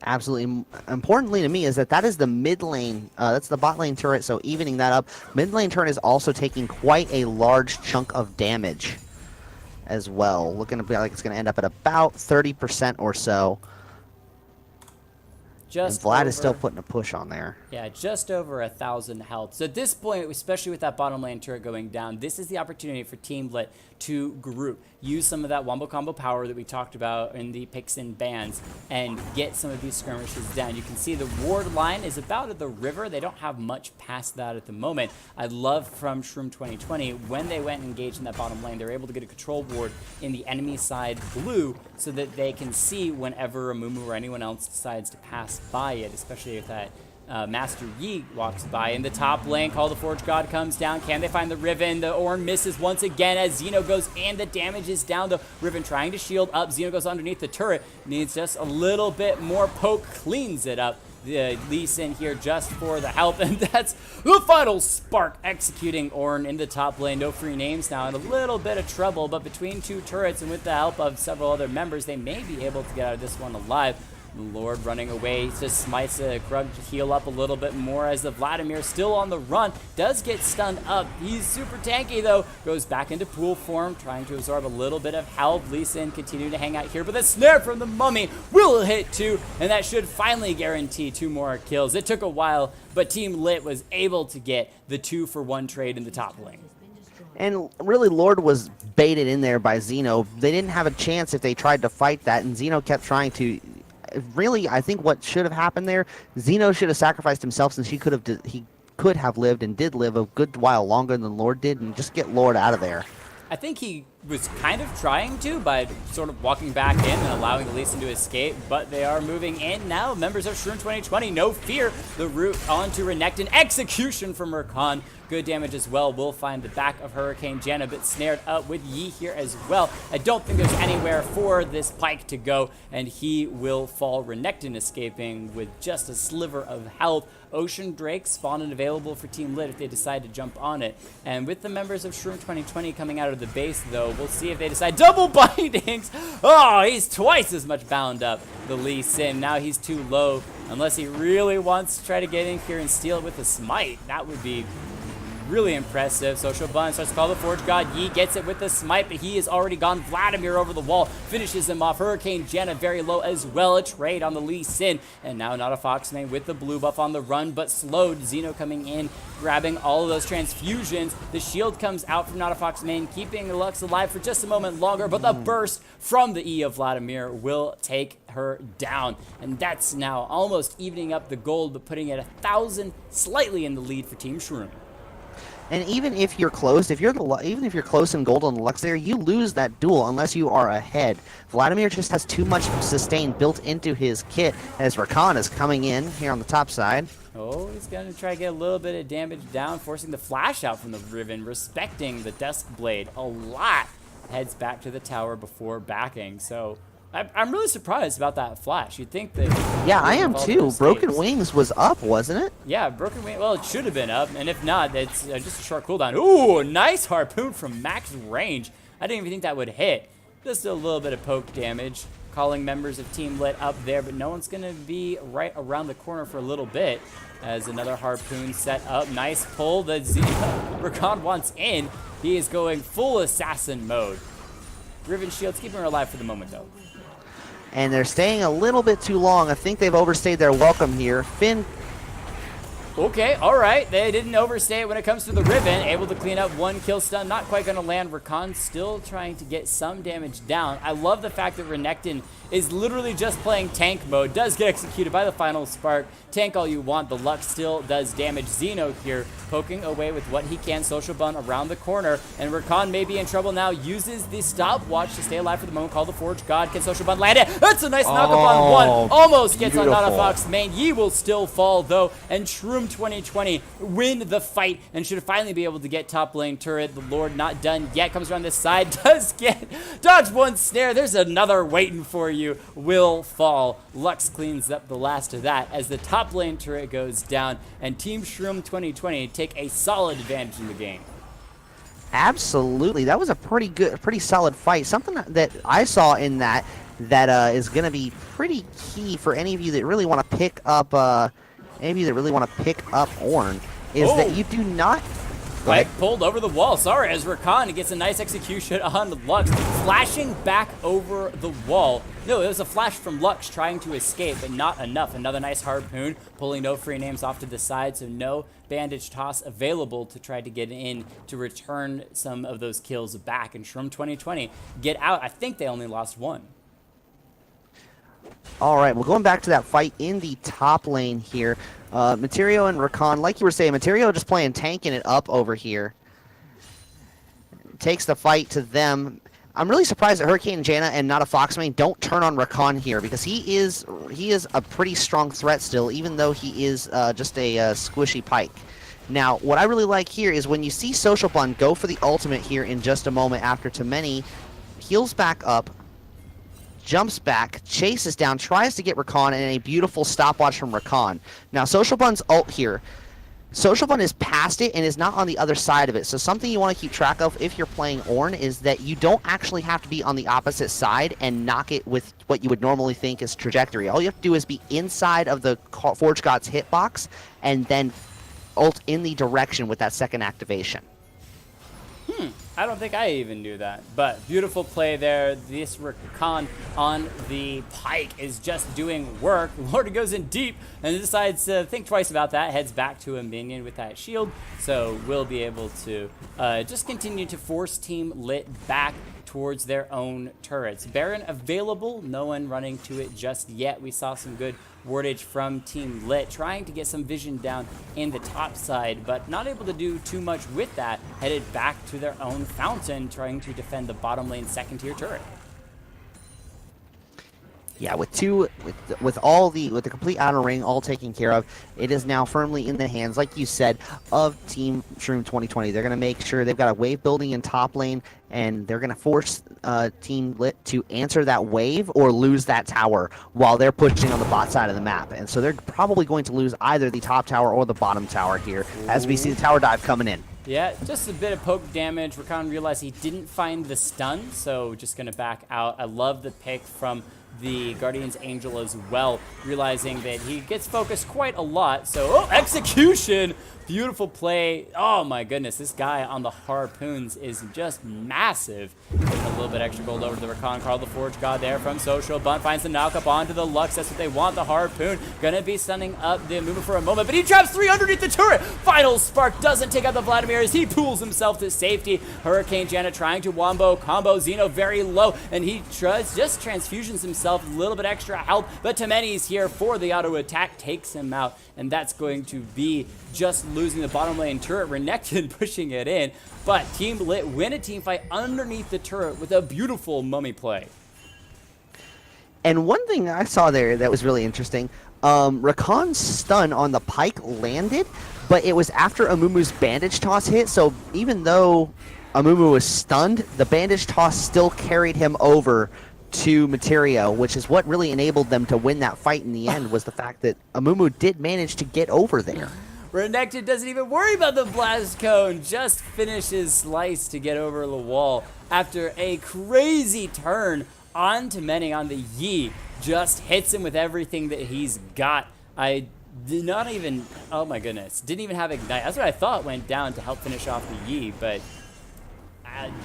S2: Absolutely. Importantly to me is that is the mid lane, that's the bot lane turret, so evening that up. Mid lane turret is also taking quite a large chunk of damage as well. Looking to be like it's going to end up at about 30% or so.
S1: Just
S2: and Vlad is still putting a push on there.
S1: Yeah, just over 1,000 health. So at this point, especially with that bottom lane turret going down, this is the opportunity for Team Lit to group. Use some of that wombo combo power that we talked about in the picks and bans and get some of these skirmishes down. You can see the ward line is about at the river. They don't have much past that at the moment. I love from Shroom 2020 when they went and engaged in that bottom lane, they're able to get a control ward in the enemy side blue so that they can see whenever a Mumu or anyone else decides to pass by it, especially if that Master Yi walks by. In the top lane, Call the Forge God comes down. Can they find the Riven? The Ornn misses once again as Xeno goes in. The damage is down. The Riven trying to shield up. Xeno goes underneath the turret. Needs just a little bit more poke. Cleans it up. The Lee Sin here just for the help, and that's the final spark executing Ornn in the top lane. No free names now, in a little bit of trouble, but between 2 turrets and with the help of several other members, they may be able to get out of this one alive. Lord running away, just smites a Krug to heal up a little bit more as the Vladimir still on the run, does get stunned up. He's super tanky though, goes back into pool form, trying to absorb a little bit of health. Lee Sin continuing to hang out here, but the snare from the Mummy will hit 2, and that should finally guarantee 2 more kills. It took a while, but Team Lit was able to get the 2-for-1 trade in the top lane.
S2: And really, Lord was baited in there by Xeno. They didn't have a chance if they tried to fight that, and Xeno kept trying to. Really, I think what should have happened there, Xeno should have sacrificed himself since he could have lived and did live a good while longer than Lord did, and just get Lord out of there.
S1: I think he was kind of trying to by sort of walking back in and allowing the Lee Sin to escape, but they are moving in now. Members of Shroom 2020, no fear. The route onto Renekton. Execution from Rakan. Good damage as well. Will find the back of Hurricane Janna, but snared up with Yi here as well. I don't think there's anywhere for this Pyke to go, and he will fall. Renekton escaping with just a sliver of health. Ocean Drake spawned and available for Team Lit if they decide to jump on it. And with the members of Shroom 2020 coming out of the base, though, we'll see if they decide. Double bindings! Oh, he's twice as much bound up, the Lee Sin. Now he's too low, unless he really wants to try to get in here and steal it with a smite. That would be really impressive. Social Bun starts to call the Forge God. Yi gets it with the smite, but he is already gone. Vladimir over the wall finishes him off. Hurricane Janna very low as well. A trade on the Lee Sin. And now not a Foxmane with the blue buff on the run, but slowed. Xeno coming in, grabbing all of those transfusions. The shield comes out from not a Foxmane, keeping Lux alive for just a moment longer, but the burst from the E of Vladimir will take her down. And that's now almost evening up the gold, but putting it 1,000 slightly in the lead for Team Shroom.
S2: And even if you're close, even if you're close in gold on the Lux there, you lose that duel unless you are ahead. Vladimir just has too much sustain built into his kit as Rakan is coming in here on the top side.
S1: Oh, he's going to try to get a little bit of damage down, forcing the flash out from the Riven, respecting the Dusk Blade a lot. Heads back to the tower before backing, so I'm really surprised about that flash. You'd think that...
S2: Yeah, I am too. Broken Wings was up, wasn't it?
S1: Yeah, Broken Wings, well, it should have been up, and if not, it's just a short cooldown. Ooh, nice harpoon from max range. I didn't even think that would hit. Just a little bit of poke damage. Calling members of Team Lit up there, but no one's going to be right around the corner for a little bit. As another harpoon set up. Nice pull. The Rakan wants in. He is going full assassin mode. Riven Shield's keeping her alive for the moment, though.
S2: And they're staying a little bit too long. I think they've overstayed their welcome here. Finn.
S1: Okay, all right. They didn't overstay it when it comes to the Riven. Able to clean up 1 kill stun. Not quite going to land. Rakan still trying to get some damage down. I love the fact that Renekton is literally just playing tank mode. Does get executed by the final spark. Tank all you want. The Lux still does damage. Xeno here poking away with what he can. Social Bun around the corner. And Rakan may be in trouble now. Uses the stopwatch to stay alive for the moment. Call the Forge God. Can Social Bun land it? That's a nice knock up on 1. Almost gets on Nana Foxmane. Yi will still fall though. And Shroom 2020 win the fight and should finally be able to get top lane turret. The Lord not done yet. Comes around this side. Does get dodge 1 snare. There's another waiting for you. Will fall. Lux cleans up the last of that as the top lane turret goes down, and Team Shroom 2020 take a solid advantage in the game.
S2: Absolutely. That was a pretty solid fight. Something that I saw in that is going to be pretty key for any of you that really want to pick up Ornn is that you do not Go ahead.
S1: Pike pulled over the wall. Sorry, as Rakan gets a nice execution on Lux, flashing back over the wall. No, it was a flash from Lux trying to escape, but not enough. Another nice harpoon, pulling no free names off to the side, so no bandage toss available to try to get in to return some of those kills back. And Shroom 2020 get out. I think they only lost one.
S2: All right, well, going back to that fight in the top lane here, Materio and Rakan, like you were saying, Materio just playing tanking it up over here. Takes the fight to them. I'm really surprised that Hurricane Janna and not a Foxmane don't turn on Rakan here, because he is a pretty strong threat still, even though he is just a squishy Pike. Now, what I really like here is when you see Social Bun go for the ultimate here in just a moment after Tomeni heals back up, jumps back, chases down, tries to get Rakan, and a beautiful stopwatch from Rakan. Now, Social Bun's ult here, Social Bun is past it and is not on the other side of it. So something you want to keep track of if you're playing Ornn is that you don't actually have to be on the opposite side and knock it with what you would normally think is trajectory. All you have to do is be inside of the Forge God's hitbox and then ult in the direction with that second activation.
S1: I don't think I even knew that, but beautiful play there. This Rakan on the Pike is just doing work. Lord goes in deep and decides to think twice about that, heads back to a minion with that shield, so we'll be able to just continue to force Team Lit back towards their own turrets. Baron available, no one running to it just yet. We saw some good wardage from Team Lit, trying to get some vision down in the top side, but not able to do too much with that. Headed back to their own fountain, trying to defend the bottom lane second tier turret.
S2: Yeah, with the complete outer ring all taken care of, it is now firmly in the hands, like you said, of Team Shroom 2020. They're going to make sure they've got a wave building in top lane, and they're going to force Team Lit to answer that wave or lose that tower while they're pushing on the bot side of the map. And so they're probably going to lose either the top tower or the bottom tower here, as we see the tower dive coming in.
S1: Yeah, just a bit of poke damage. Rakan realized he didn't find the stun, so just going to back out. I love the pick from the Guardian's Angel as well, realizing that he gets focused quite a lot. So, execution! Beautiful play. Oh my goodness, this guy on the harpoons is just massive. Getting a little bit extra gold over to the Rakan. Carl the Forge God there from Social. Bun finds the knock up onto the Lux. That's what they want. The harpoon gonna be stunning up the mover for a moment, but he traps 3 underneath the turret. Final spark doesn't take out the Vladimir as he pulls himself to safety. Hurricane Janna trying to wombo combo Xeno very low, and he just transfusions himself, a little bit extra health, but Tomeni's here for the auto attack, takes him out, and that's going to be just losing the bottom lane turret. Renekton pushing it in, but Team Lit win a team fight underneath the turret with a beautiful mummy play.
S2: And one thing I saw there that was really interesting, Rakan's stun on the Pike landed, but it was after Amumu's bandage toss hit, so even though Amumu was stunned, the bandage toss still carried him over to Materio, which is what really enabled them to win that fight in the end, was the fact that Amumu did manage to get over there.
S1: Renekton doesn't even worry about the blast cone, just finishes Slice to get over the wall after a crazy turn on Tomeni on the Yi. Just hits him with everything that he's got. I did not even, oh my goodness, didn't even have Ignite. That's what I thought went down to help finish off the Yi, but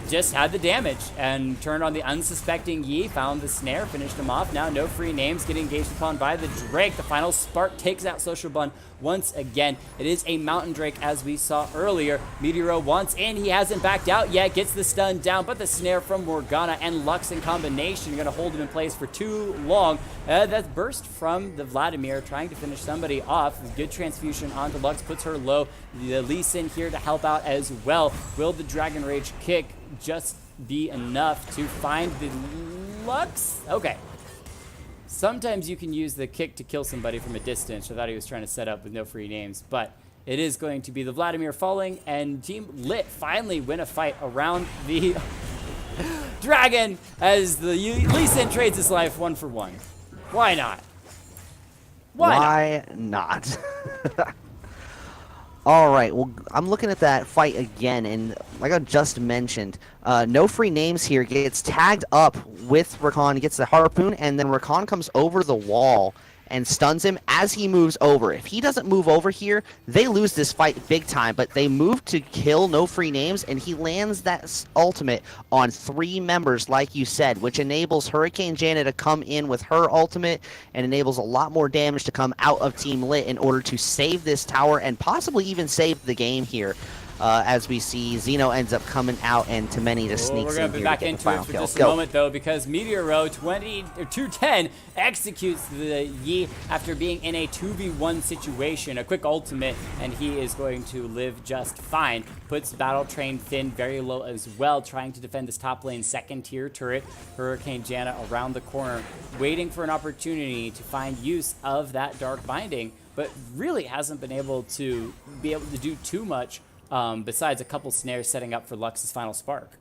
S1: just had the damage and turned on the unsuspecting Yi, found the snare, finished him off. Now no free names, get engaged upon by the Drake. The final spark takes out Social Bun once again. It is a Mountain Drake as we saw earlier. Meteoro wants in, he hasn't backed out yet, gets the stun down, but the snare from Morgana and Lux in combination going to hold him in place for too long. That's burst from the Vladimir, trying to finish somebody off. Good transfusion onto Lux, puts her low. The Lee Sin here to help out as well. Will the Dragon Rage kick just be enough to find the Lux? Okay. Sometimes you can use the kick to kill somebody from a distance. I thought he was trying to set up with no free names, but it is going to be the Vladimir falling, and Team Lit finally win a fight around the Dragon as the Lee Sin trades his life 1 for 1. Why not?
S2: Why not? All right, well, I'm looking at that fight again, and like I just mentioned, no free names here, gets tagged up with Rakan, gets the harpoon, and then Rakan comes over the wall and stuns him as he moves over. If he doesn't move over here, they lose this fight big time, but they move to kill No Free Names, and he lands that ultimate on 3 members, like you said, which enables Hurricane Janet to come in with her ultimate and enables a lot more damage to come out of Team Lit in order to save this tower and possibly even save the game here. As we see, Zeno ends up coming out and Temeni just sneaks in.
S1: We're going to be back into it for just a moment, though, because Meteor Row 210 executes the Yi after being in a 2v1 situation. A quick ultimate, and he is going to live just fine. Puts Battle Train Finn very low as well, trying to defend this top lane second-tier turret. Hurricane Janna around the corner, waiting for an opportunity to find use of that Dark Binding, but really hasn't been able to do too much. Besides a couple snares setting up for Lux's final spark.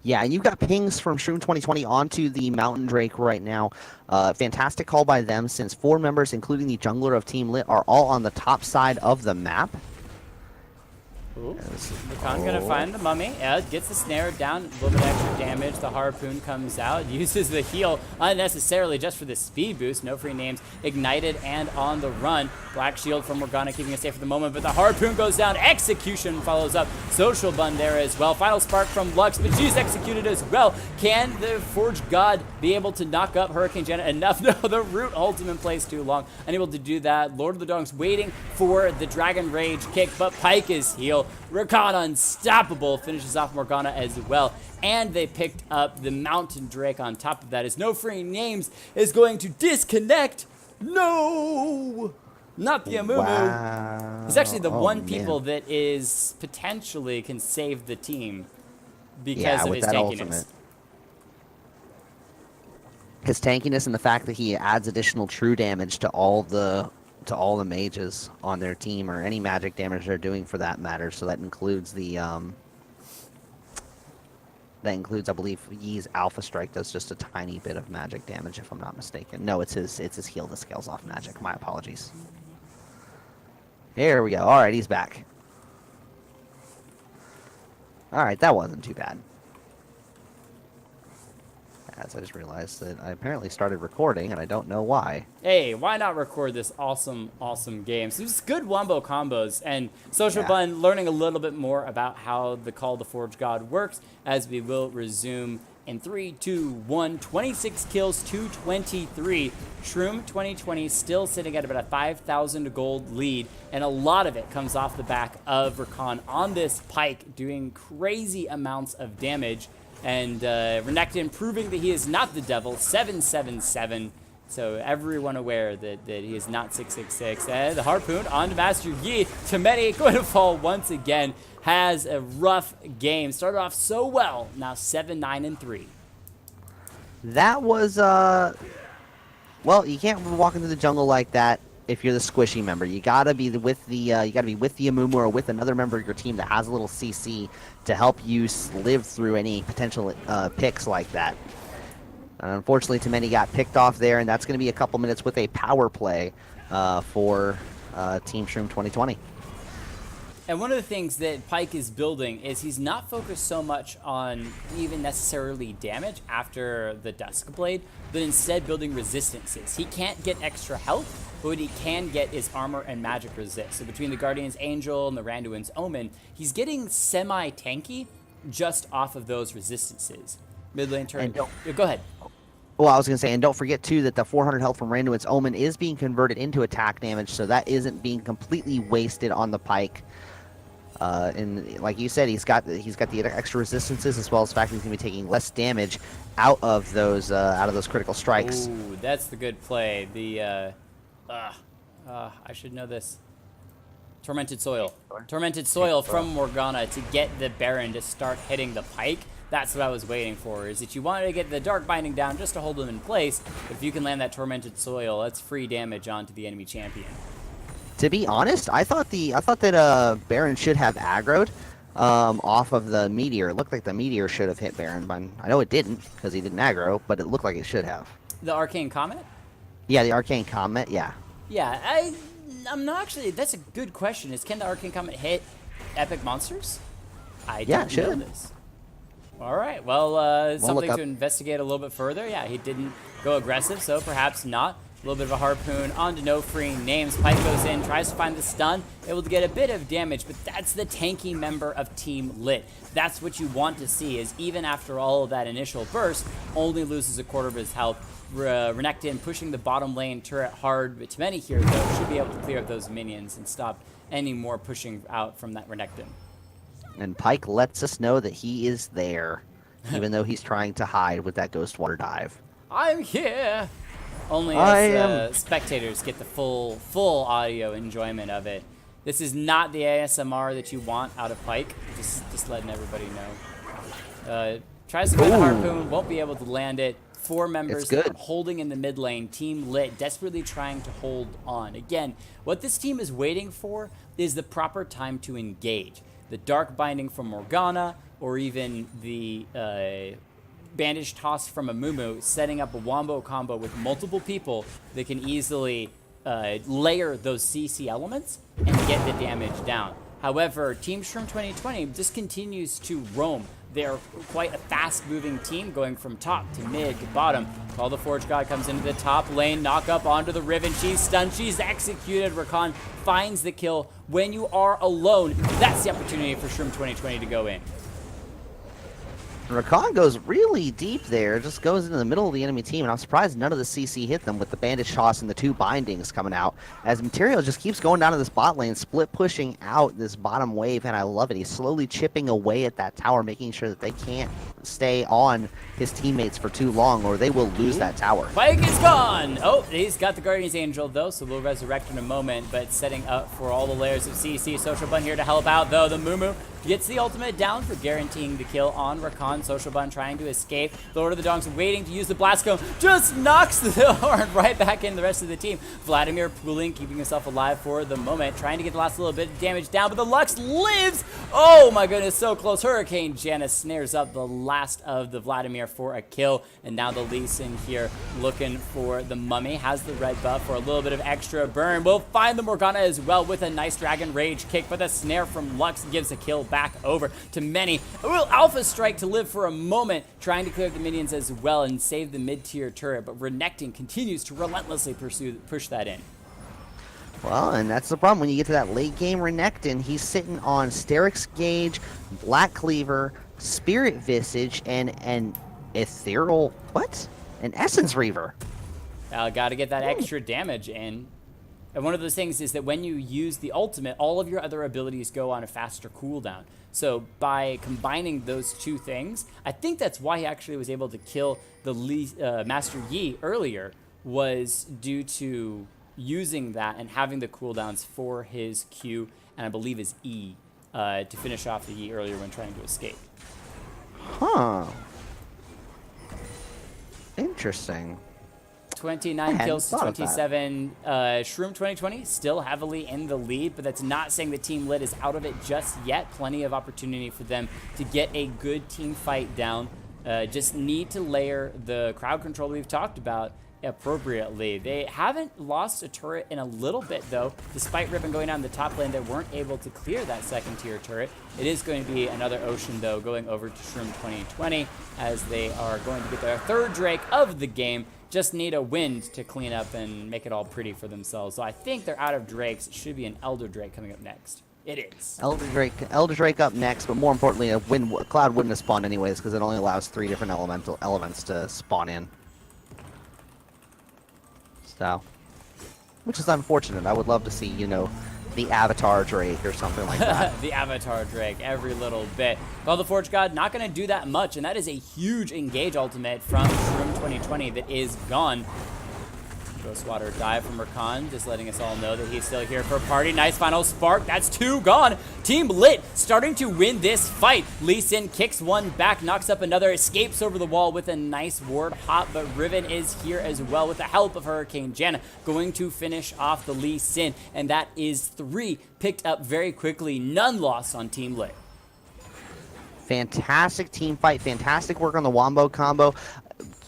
S2: Yeah, and you've got pings from Shroom 2020 onto the Mountain Drake right now. Fantastic call by them, since 4 members, including the jungler of Team Lit, are all on the top side of the map.
S1: Ooh, Rakan gonna find the mummy. Yeah, gets the snare down, a little bit extra damage. The harpoon comes out, uses the heal unnecessarily just for the speed boost. No Free Names ignited and on the run. Black shield from Morgana keeping it safe for the moment, but the harpoon goes down. Execution follows up. Social bun there as well. Final spark from Lux, but she's executed as well. Can the Forge God be able to knock up Hurricane Janet enough? No, the root ultimate plays too long. Unable to do that. Lord of the Donks waiting for the Dragon Rage kick, but Pyke is healed. Rakan unstoppable finishes off Morgana as well, and they picked up the Mountain Drake on top of that, as No Free Names is going to disconnect. No, not the Amumu.
S2: Wow.
S1: He's actually the one people that is potentially can save the team because of his tankiness. Ultimate.
S2: His tankiness and the fact that he adds additional true damage to all the mages on their team, or any magic damage they're doing for that matter. So that includes the I believe Yi's Alpha Strike does just a tiny bit of magic damage, if I'm not mistaken. No, it's his heal that scales off magic. My apologies. Here we go. All right, he's back. All right, that wasn't too bad. As I just realized that I apparently started recording, and I don't know why.
S1: Hey, why not record this awesome game? So it's good wombo combos, and Social Bun learning a little bit more about how the Call of the Forge God works, as we will resume in 3, 2, 1, 26 kills, 223. Shroom 2020 still sitting at about a 5,000 gold lead, and a lot of it comes off the back of Rakan on this Pyke, doing crazy amounts of damage. And Renekton proving that he is not the devil, 777. So everyone aware that he is not 666. And the harpoon onto Master Yi. Temeni going to fall once again. Has a rough game. Started off so well. Now 7-9-3.
S2: That was well, you can't walk into the jungle like that if you're the squishy member. You gotta be with the Amumu, or with another member of your team that has a little CC to help you live through any potential picks like that. Unfortunately, Temeni got picked off there, and that's going to be a couple minutes with a power play for Team Shroom 2020.
S1: And one of the things that Pyke is building is he's not focused so much on even necessarily damage after the Duskblade, but instead building resistances. He can't get extra health, but what he can get is armor and magic resist. So between the Guardian's Angel and the Randuin's Omen, he's getting semi-tanky just off of those resistances. Mid lane turn. Go ahead.
S2: Well, I was going to say, and don't forget, too, that the 400 health from Randuin's Omen is being converted into attack damage, so that isn't being completely wasted on the Pyke. And like you said, he's got the extra resistances, as well as the fact that he's going to be taking less damage out of those critical strikes.
S1: Ooh, that's the good play. The I should know this. Tormented Soil from Morgana to get the Baron to start hitting the Pyke. That's what I was waiting for, is that you wanted to get the Dark Binding down just to hold him in place, but if you can land that Tormented Soil, that's free damage onto the enemy champion.
S2: To be honest, I thought that Baron should have aggroed off of the Meteor. It looked like the Meteor should have hit Baron, but I know it didn't because he didn't aggro, but it looked like it should have.
S1: The Arcane Comet?
S2: Yeah, the Arcane Comet, yeah.
S1: Yeah, I'm not actually, that's a good question. Can the Arcane Comet hit epic monsters? I don't know this. All right, well, something to investigate a little bit further. Yeah, he didn't go aggressive, so perhaps not. A little bit of a harpoon onto No Free. Names. Pike goes in, tries to find the stun. Able to get a bit of damage, but that's the tanky member of Team Lit. That's what you want to see, is even after all of that initial burst, only loses a quarter of his health. Renekton pushing the bottom lane turret hard, but Many here, though, should be able to clear up those minions and stop any more pushing out from that Renekton.
S2: And Pike lets us know that he is there, even though he's trying to hide with that Ghost Water dive.
S1: I'm here! Only us spectators get the full audio enjoyment of it. This is not the ASMR that you want out of Pike. Just letting everybody know. Tries to find the harpoon, won't be able to land it. 4 members holding in the mid lane. Team Lit desperately trying to hold on. Again, what this team is waiting for is the proper time to engage. The Dark Binding from Morgana, or even the Bandage Toss from a Mumu, setting up a wombo combo with multiple people that can easily layer those CC elements and get the damage down. However, Team Shroom 2020 just continues to roam. They're quite a fast-moving team, going from top to mid to bottom. While the Forge God comes into the top lane, knock up onto the Riven. She's stunned, she's executed. Rakan finds the kill. When you are alone, that's the opportunity for Shroom 2020 to go in.
S2: Rakan goes really deep there, just goes into the middle of the enemy team, and I'm surprised none of the CC hit them with the Bandage Toss and the 2 bindings coming out, as Material just keeps going down to this bot lane, split pushing out this bottom wave, and I love it. He's slowly chipping away at that tower, making sure that they can't stay on his teammates for too long, or they will lose that tower.
S1: Pike is gone! Oh, he's got the Guardian's Angel, though, so we'll resurrect in a moment, but setting up for all the layers of CC. Social Bun here to help out, though. The Mumu gets the ultimate down for guaranteeing the kill on Rakan. Social Bun trying to escape. Lord of the Donks waiting to use the Blast Cone. Just knocks the horn right back in the rest of the team. Vladimir pooling, keeping himself alive for the moment. Trying to get the last little bit of damage down, but the Lux lives! Oh my goodness, so close. Hurricane Janus snares up the last of the Vladimir for a kill. And now the Lee Sin here looking for the Mummy. Has the red buff for a little bit of extra burn. Will find the Morgana as well with a nice Dragon Rage kick, but the snare from Lux gives a kill back over to Many. Will Alpha Strike to live for a moment, trying to clear the minions as well and save the mid-tier turret, but Renekton continues to relentlessly push that in.
S2: Well, and that's the problem. When you get to that late game Renekton, he's sitting on Sterix Gauge, Black Cleaver, Spirit Visage, and an Ethereal, what? An Essence Reaver.
S1: Got to get that extra damage in. And one of those things is that when you use the ultimate, all of your other abilities go on a faster cooldown. So by combining those two things, I think that's why he actually was able to kill the Master Yi earlier, was due to using that and having the cooldowns for his Q and I believe his E to finish off the Yi earlier when trying to escape.
S2: Huh. Interesting.
S1: 29 kills to 27. Shroom 2020 still heavily in the lead, but that's not saying the Team Lit is out of it just yet. Plenty of opportunity for them to get a good team fight down. Just need to layer the crowd control we've talked about appropriately. They haven't lost a turret in a little bit, though. Despite Ribbon going down the top lane, they weren't able to clear that second tier turret. It is going to be another Ocean, though, going over to Shroom 2020, as they are going to get their 3rd Drake of the game. Just need a wind to clean up and make it all pretty for themselves. So I think they're out of Drakes. It should be an Elder Drake coming up next. It is. Elder
S2: Drake up next, but more importantly, a Cloud wouldn't have spawned anyways, because it only allows 3 different elements to spawn in. So, which is unfortunate. I would love to see, you know, the Avatar Drake or something like that.
S1: The Avatar Drake, every little bit. Well, the Forge God not going to do that much, and that is a huge engage ultimate from Shroom 2020 that is gone. Ghostwater dive from Rakan, just letting us all know that he's still here for a party. Nice final spark. That's 2 gone. Team Lit starting to win this fight. Lee Sin kicks one back, knocks up another, escapes over the wall with a nice ward hop, but Riven is here as well with the help of Hurricane Janna, going to finish off the Lee Sin, and that is 3 picked up very quickly. None lost on Team Lit.
S2: Fantastic team fight. Fantastic work on the Wombo combo.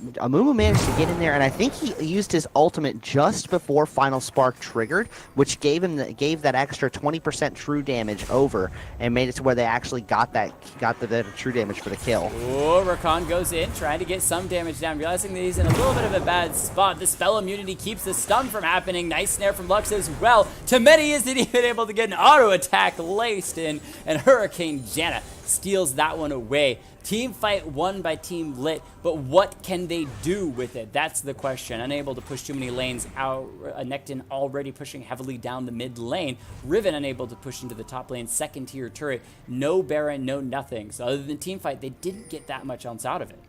S2: Amumu managed to get in there, and I think he used his ultimate just before Final Spark triggered, which gave that extra 20% true damage over, and made it to where they actually got the true damage for the kill.
S1: Oh, Rakan goes in, trying to get some damage down, realizing that he's in a little bit of a bad spot. The spell immunity keeps the stun from happening. Nice snare from Lux as well. Temeti isn't even able to get an auto attack laced in, and Hurricane Janna steals that one away. Team fight won by Team Lit, but what can they do with it? That's the question. Unable to push too many lanes out. Nectin already pushing heavily down the mid lane. Riven unable to push into the top lane. Second tier turret. No Baron, no nothing. So other than team fight, they didn't get that much else out of it.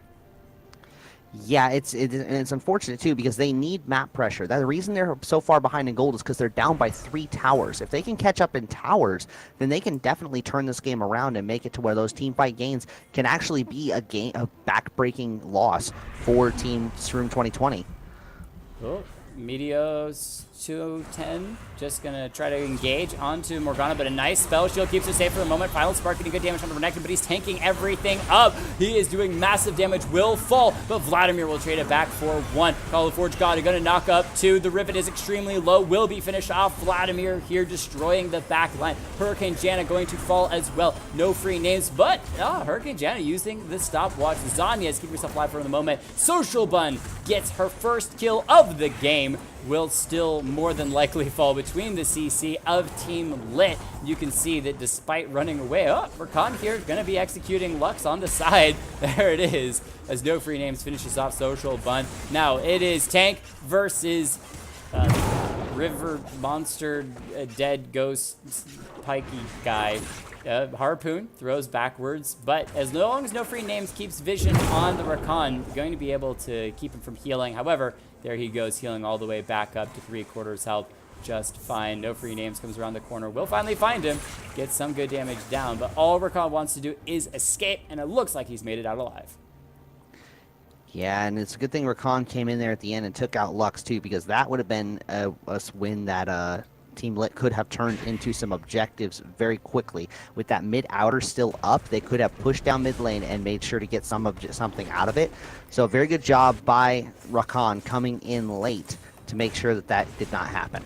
S2: Yeah, and it's unfortunate too because they need map pressure. The reason they're so far behind in gold is because they're down by 3 towers. If they can catch up in towers, then they can definitely turn this game around and make it to where those team fight gains can actually be a back-breaking loss for Team Shroom 2020.
S1: Oh, Meteos 210, just gonna try to engage onto Morgana, but a nice spell shield keeps it safe for the moment. Final Spark getting good damage on the Renekton, but he's tanking everything up. He is doing massive damage, will fall, but Vladimir will trade it back for 1. Call of the Forge God, gonna knock up 2. The Rivet is extremely low, will be finished off. Vladimir here destroying the back line. Hurricane Janna going to fall as well. No free names, but Hurricane Janna using the stopwatch. Zanya is keeping herself alive for the moment. Social Bun gets her first kill of the game. Will still more than likely fall between the CC of Team Lit. You can see that despite running away, Rakan here going to be executing Lux on the side. There it is, as no free names finishes off Social Bun. Now it is Tank versus River Monster, Dead Ghost Pikey guy. Harpoon throws backwards, but as long as no free names keeps vision on the Rakan, going to be able to keep him from healing. However, there he goes, healing all the way back up to 3/4 health, just fine. No free names comes around the corner. We'll finally find him, get some good damage down, but all Rakan wants to do is escape, and it looks like he's made it out alive.
S2: Yeah, and it's a good thing Rakan came in there at the end and took out Lux too, because that would have been a win that Team Lit could have turned into some objectives very quickly. With that mid-outer still up, they could have pushed down mid lane and made sure to get something out of it. So very good job by Rakan coming in late to make sure that did not happen.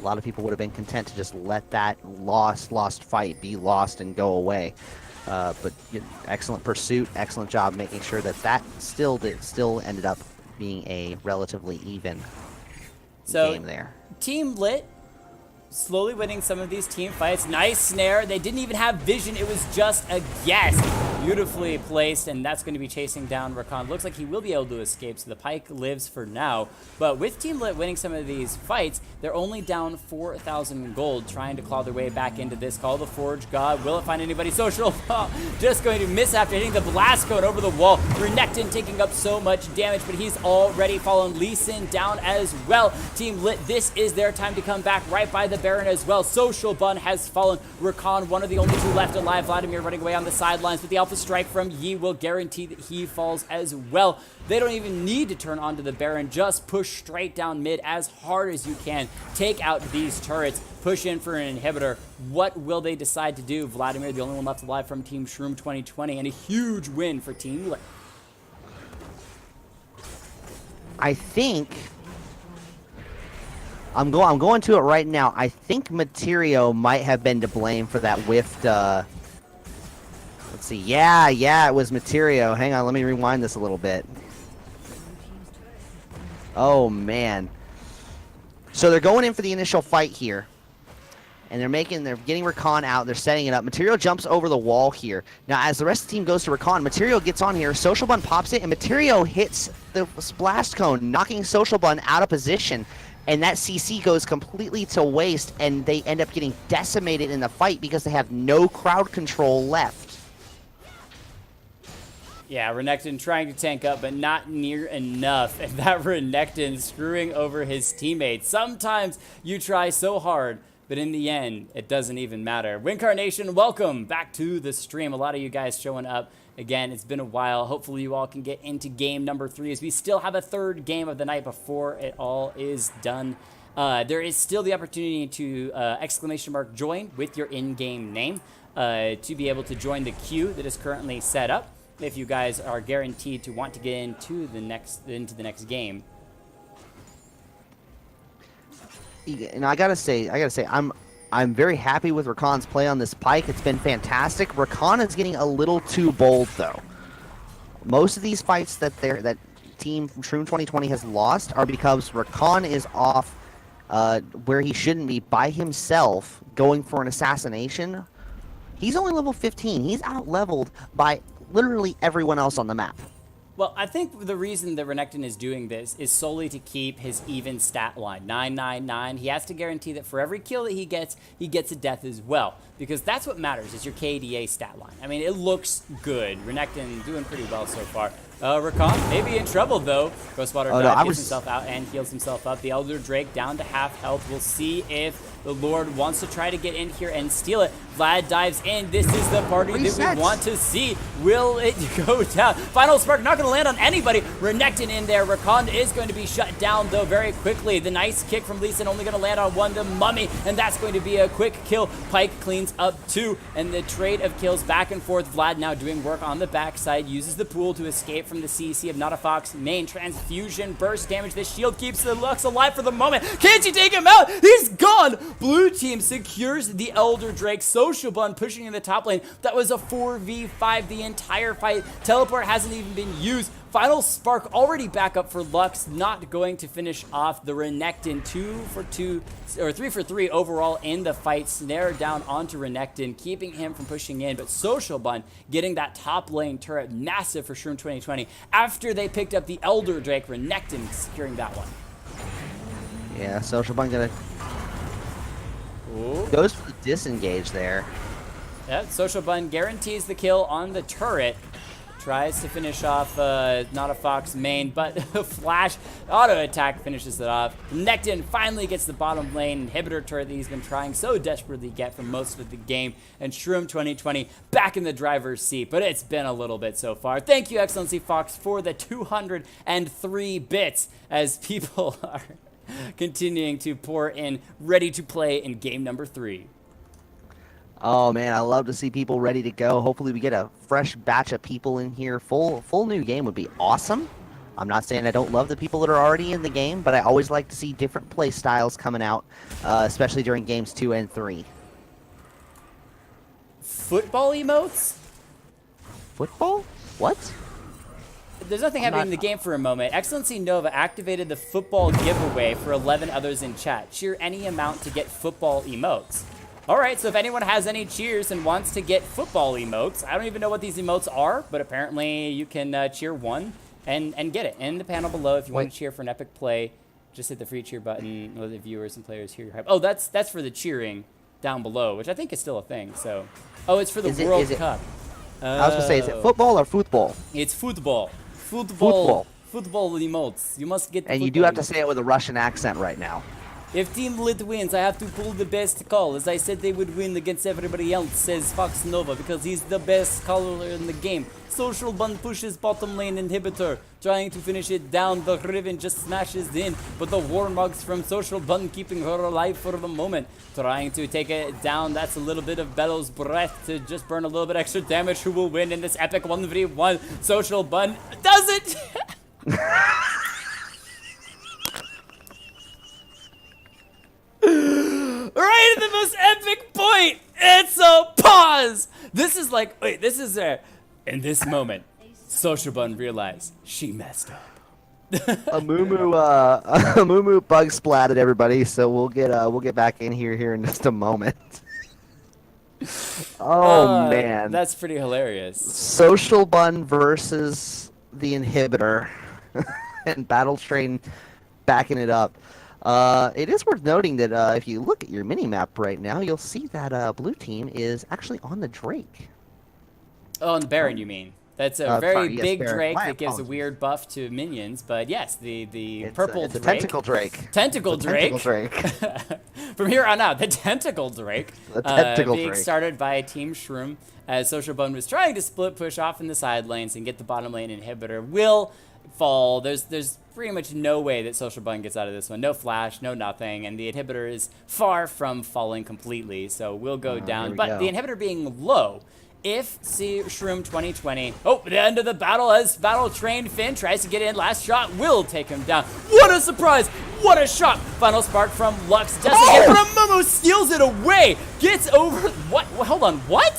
S2: A lot of people would have been content to just let that lost fight be lost and go away. But excellent pursuit, excellent job making sure that still ended up being a relatively even game there.
S1: Team Lit slowly winning some of these team fights. Nice snare. They didn't even have vision. It was just a guess. Beautifully placed, and that's going to be chasing down Rakan. Looks like he will be able to escape, so the Pyke lives for now. But with Team Lit winning some of these fights, they're only down 4,000 gold, trying to claw their way back into this. Call the Forge God. Will it find anybody? Social just going to miss after hitting the blast code over the wall. Renekton taking up so much damage, but he's already fallen. Lee Sin down as well. Team Lit, this is their time to come back right by the Baron as well. Social Bun has fallen. Rakan, one of the only 2 left alive. Vladimir running away on the sidelines, but the Alpha Strike from Yi will guarantee that he falls as well. They don't even need to turn onto the Baron. Just push straight down mid as hard as you can. Take out these turrets. Push in for an inhibitor. What will they decide to do? Vladimir, the only one left alive from Team Shroom 2020, and a huge win for Team Lit.
S2: I think I'm going to it right now. I think Materio might have been to blame for that whiffed. Let's see. Yeah, it was Materio. Hang on, let me rewind this a little bit. Oh man. So they're going in for the initial fight here. And they're getting Rakan out, they're setting it up. Materio jumps over the wall here. Now as the rest of the team goes to Rakan, Materio gets on here, Social Bun pops it, and Materio hits the blast cone, knocking Social Bun out of position. And that CC goes completely to waste, and they end up getting decimated in the fight because they have no crowd control left.
S1: Yeah, Renekton trying to tank up, but not near enough. And that Renekton screwing over his teammates. Sometimes you try so hard, but in the end, it doesn't even matter. Wincarnation, welcome back to the stream. A lot of you guys showing up. Again, it's been a while. Hopefully you all can get into game number 3 as we still have a 3rd game of the night before it all is done. there is still the opportunity to !join with your in-game name to be able to join the queue that is currently set up if you guys are guaranteed to want to get into the next game.
S2: And I gotta say, I'm very happy with Rakan's play on this Pyke. It's been fantastic. Rakan is getting a little too bold though. Most of these fights that Team Shroom 2020 has lost are because Rakan is off where he shouldn't be by himself going for an assassination. He's only level 15. He's out-leveled by literally everyone else on the map.
S1: Well, I think the reason that Renekton is doing this is solely to keep his even stat line, 999. He has to guarantee that for every kill that he gets a death as well, because that's what matters, is your KDA stat line. I mean, it looks good. Renekton doing pretty well so far. Rakan may be in trouble, though. Ghostwater gets himself out and heals himself up. The Elder Drake down to half health. We'll see if the Lord wants to try to get in here and steal it. Vlad dives in. This is the party that we want to see. Will it go down? Final Spark not going to land on anybody. Renekton in there. Rakan is going to be shut down, though, very quickly. The nice kick from Lee Sin only going to land on one, the Mummy, and that's going to be a quick kill. Pyke cleans up 2, and the trade of kills back and forth. Vlad now doing work on the backside, uses the pool to escape from the CC of Not a Fox. Main transfusion, burst damage. The shield keeps the Lux alive for the moment. Can't you take him out? He's gone. Blue team secures the Elder Drake. Social Bun pushing in the top lane. That was a 4v5 the entire fight. Teleport hasn't even been used. Final Spark already back up for Lux, not going to finish off the Renekton. 3 for 3 overall in the fight. Snare down onto Renekton, keeping him from pushing in, but Social Bun getting that top lane turret, massive for Shroom 2020. After they picked up the Elder Drake, Renekton securing that one.
S2: Yeah, Social Bun gonna goes for the disengage there.
S1: Yeah, Social Bun guarantees the kill on the turret. Tries to finish off Not a Fox main, but Flash auto attack finishes it off. Renekton finally gets the bottom lane inhibitor turret that he's been trying so desperately to get for most of the game. And Shroom 2020 back in the driver's seat, but it's been a little bit so far. Thank you, XLNC Fox, for the 203 bits as people are continuing to pour in, ready to play in game number 3.
S2: Oh man, I love to see people ready to go. Hopefully we get a fresh batch of people in here. Full new game would be awesome. I'm not saying I don't love the people that are already in the game, but I always like to see different play styles coming out, especially during games 2 and 3.
S1: Football emotes?
S2: Football? What?
S1: There's nothing happening in the game for a moment. XLNC Nova activated the football giveaway for 11 others in chat. Cheer any amount to get football emotes. All right, so if anyone has any cheers and wants to get football emotes, I don't even know what these emotes are, but apparently you can cheer one and get it. In the panel below, if you want to cheer for an epic play, just hit the free cheer button. Let the viewers and players hear your hype. Oh, that's for the cheering down below, which I think is still a thing. So, oh, it's for the World Cup.
S2: I was gonna say, is it football or football?
S1: It's football. Football emotes. You must get.
S2: And you do have to say it with a Russian accent right now.
S1: If Team Lit wins, I have to pull the best call. As I said, they would win against everybody else, says Fox Nova, because he's the best caller in the game. Social Bun pushes bottom lane inhibitor, trying to finish it down. The Riven just smashes in, but the Warmogs from Social Bun keeping her alive for the moment. Trying to take it down. That's a little bit of Bellow's breath to just burn a little bit extra damage. Who will win in this epic 1v1? Social Bun does it! Right at the most epic point! It's a pause! This is like, wait, this is in this moment, Social Bun realized she messed up.
S2: a Moo bug splatted everybody, so we'll get back in here in just a moment. Oh man,
S1: that's pretty hilarious.
S2: Social Bun versus the inhibitor, and Battle Train backing it up. It is worth noting that if you look at your mini-map right now, you'll see that blue team is actually on the Drake.
S1: Oh, on the Baron, you mean? That's a very big
S2: Baron.
S1: Drake
S2: My
S1: that gives a
S2: apologies.
S1: weird buff to minions, but yes, the purple
S2: it's a
S1: Drake.
S2: tentacle Drake.
S1: Tentacle Drake.
S2: Tentacle Drake.
S1: From here on out, the Tentacle Drake.
S2: The Tentacle
S1: being
S2: Drake.
S1: started by Team Shroom, as Social Bun was trying to split push off in the side lanes and get the bottom lane inhibitor. Will fall. There's pretty much no way that Social Bun gets out of this one. No flash, no nothing, and the inhibitor is far from falling completely, so we'll go down. But the inhibitor being low, if Shroom 2020, the end of the battle as battle-trained Finn tries to get in, last shot will take him down. What a surprise! What a shot! Final spark from Lux doesn't get it, but Mumu steals it away! Gets over, what? Hold on, what?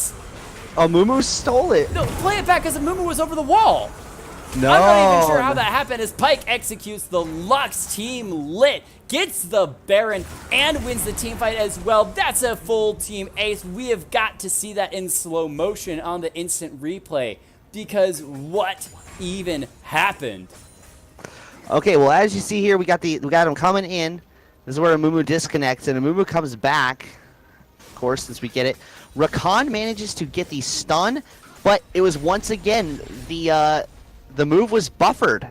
S2: Mumu stole it.
S1: No, play it back because Mumu was over the wall.
S2: No.
S1: I'm not even sure how that happened as Pyke executes the Lux. Team Lit gets the Baron and wins the team fight as well. That's a full team ace. We have got to see that in slow motion on the instant replay because what even happened?
S2: Okay, well, as you see here, we got him coming in. This is where Mumu disconnects and Mumu comes back. Of course, since we get it, Rakan manages to get the stun, but it was once again the move was buffered.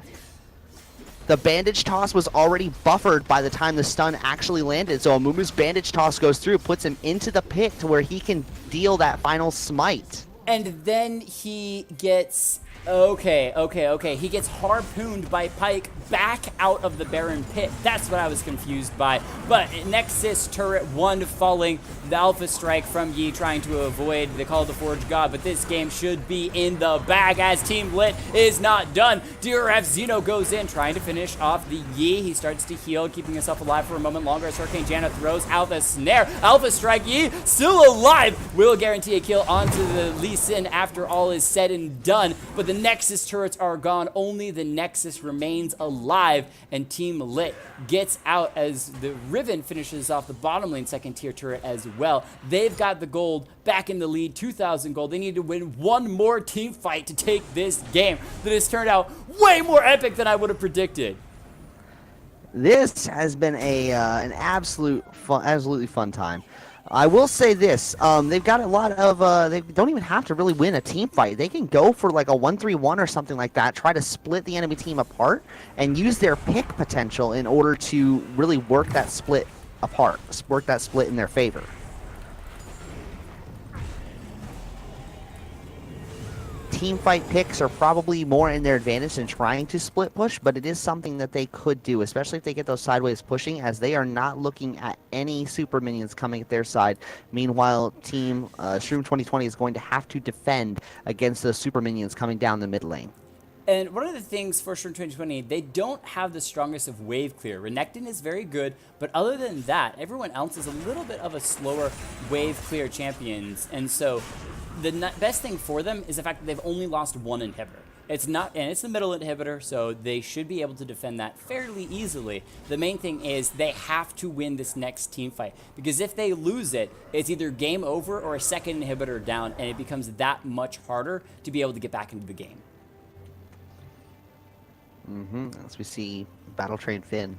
S2: The bandage toss was already buffered by the time the stun actually landed. So Amumu's bandage toss goes through, puts him into the pit to where he can deal that final smite.
S1: And then he gets... Okay. He gets harpooned by Pyke back out of the Baron pit. That's what I was confused by. But Nexus turret 1 falling. The Alpha Strike from Yi trying to avoid the Call of the Forge God. But this game should be in the bag as Team Lit is not done. DRF Xeno goes in trying to finish off the Yi. He starts to heal, keeping himself alive for a moment longer as Hurricane Janna throws out the snare. Alpha Strike Yi still alive. Will guarantee a kill onto the Lee Sin after all is said and done. But the Nexus turrets are gone. Only the Nexus remains alive, and Team Lit gets out as the Riven finishes off the bottom lane second tier turret as well. They've got the gold back in the lead, 2,000 gold. They need to win one more team fight to take this game that has turned out way more epic than I would have predicted.
S2: This has been an absolutely fun time. I will say this, they've got a lot of, they don't even have to really win a team fight. They can go for like a 1-3-1 or something like that, try to split the enemy team apart, and use their pick potential in order to really work that split apart, work that split in their favor. Team fight picks are probably more in their advantage than trying to split push, but it is something that they could do, especially if they get those sideways pushing, as they are not looking at any super minions coming at their side. Meanwhile, Team Shroom 2020 is going to have to defend against those super minions coming down the mid lane.
S1: And one of the things for Shroom 2020, they don't have the strongest of wave clear. Renekton is very good, but other than that, everyone else is a little bit of a slower wave clear champions. And so the best thing for them is the fact that they've only lost one inhibitor. It's the middle inhibitor, so they should be able to defend that fairly easily. The main thing is they have to win this next team fight, because if they lose it, it's either game over or a second inhibitor down, and it becomes that much harder to be able to get back into the game.
S2: As we see Battle Train Finn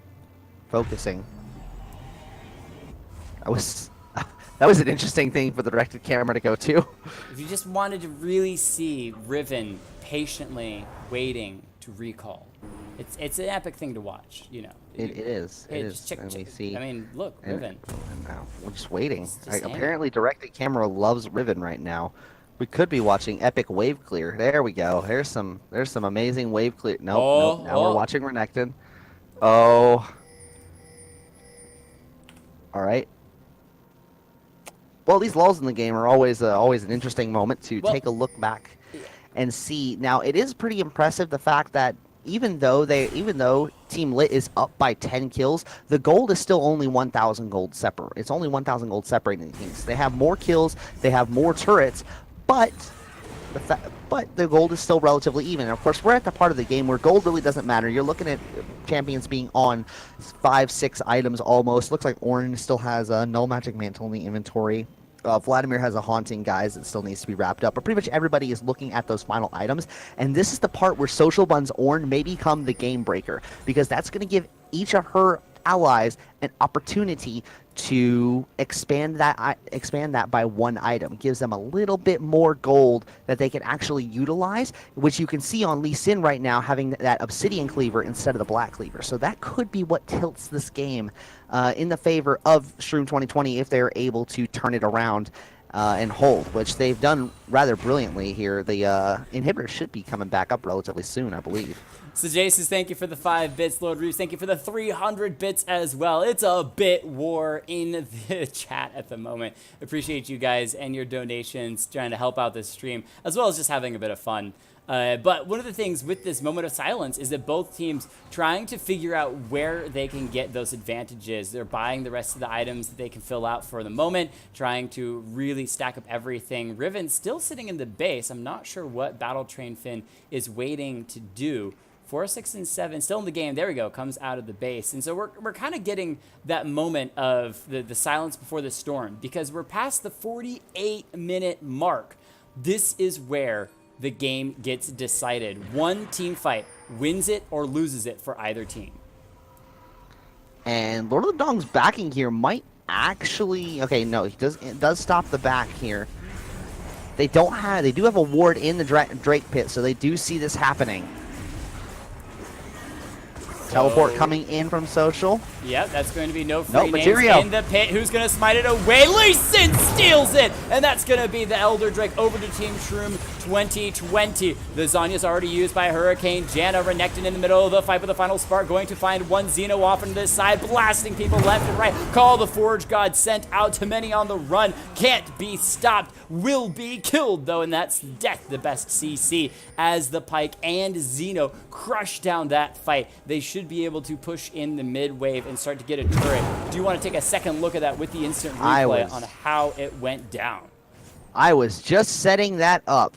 S2: focusing. That was an interesting thing for the directed camera to go to.
S1: If you just wanted to really see Riven patiently waiting to recall, it's an epic thing to watch, you know.
S2: It is. It is.
S1: I mean, look, Riven.
S2: And now we're just waiting. Apparently, directed camera loves Riven right now. We could be watching epic wave clear. There we go. There's some amazing wave clear. Nope. Now we're watching Renekton. Oh. All right. Well, these lulls in the game are always an interesting moment to take a look back and see. Now, it is pretty impressive the fact that even though Team Lit is up by 10 kills, the gold is still only 1,000 gold separate. It's only 1,000 gold separating the teams. They have more kills, they have more turrets, but the gold is still relatively even. And of course, we're at the part of the game where gold really doesn't matter. You're looking at champions being on 5-6 items almost. Looks like Orange still has a Null Magic Mantle in the inventory. Vladimir has a Haunting Guise that still needs to be wrapped up. But pretty much everybody is looking at those final items. And this is the part where Social Bun's Ornn may become the game breaker, because that's going to give each of her allies an opportunity to expand that by one item. Gives them a little bit more gold that they can actually utilize, which you can see on Lee Sin right now having that Obsidian Cleaver instead of the Black Cleaver. So that could be what tilts this game in the favor of Shroom 2020 if they're able to turn it around and hold, which they've done rather brilliantly here. The inhibitor should be coming back up relatively soon, I believe.
S1: So Jay says, thank you for the 5 bits. Lord Reeves, thank you for the 300 bits as well. It's a bit war in the chat at the moment. Appreciate you guys and your donations trying to help out this stream, as well as just having a bit of fun. But one of the things with this moment of silence is that both teams trying to figure out where they can get those advantages. They're buying the rest of the items that they can fill out for the moment, trying to really stack up everything. Riven still sitting in the base. I'm not sure what Battle Train Finn is waiting to do. 4, 6, and 7 still in the game. There we go. Comes out of the base. And so we're kind of getting that moment of the silence before the storm, because we're past the 48-minute mark. This is where the game gets decided. One team fight wins it or loses it for either team.
S2: And Lord of the Dong's backing here might actually... Okay, no, it does stop the back here. They do have a ward in the Drake pit, so they do see this happening. Teleport coming in from social.
S1: Yep, that's going to be no free names
S2: material
S1: in the pit. Who's going to smite it away? Lee Sin steals it! And that's going to be the Elder Drake over to Team Shroom 2020. The Zanya's already used by Hurricane Janna. Renekton in the middle of the fight with the final spark. Going to find one Xeno off into this side. Blasting people left and right. Call the Forge God sent out to many on the run. Can't be stopped. Will be killed though. And that's death, the best CC. As the Pike and Xeno crush down that fight. They should be able to push in the mid wave and start to get a turret. Do you want to take a second look at that with the instant replay on how it went down?
S2: I was just setting that up.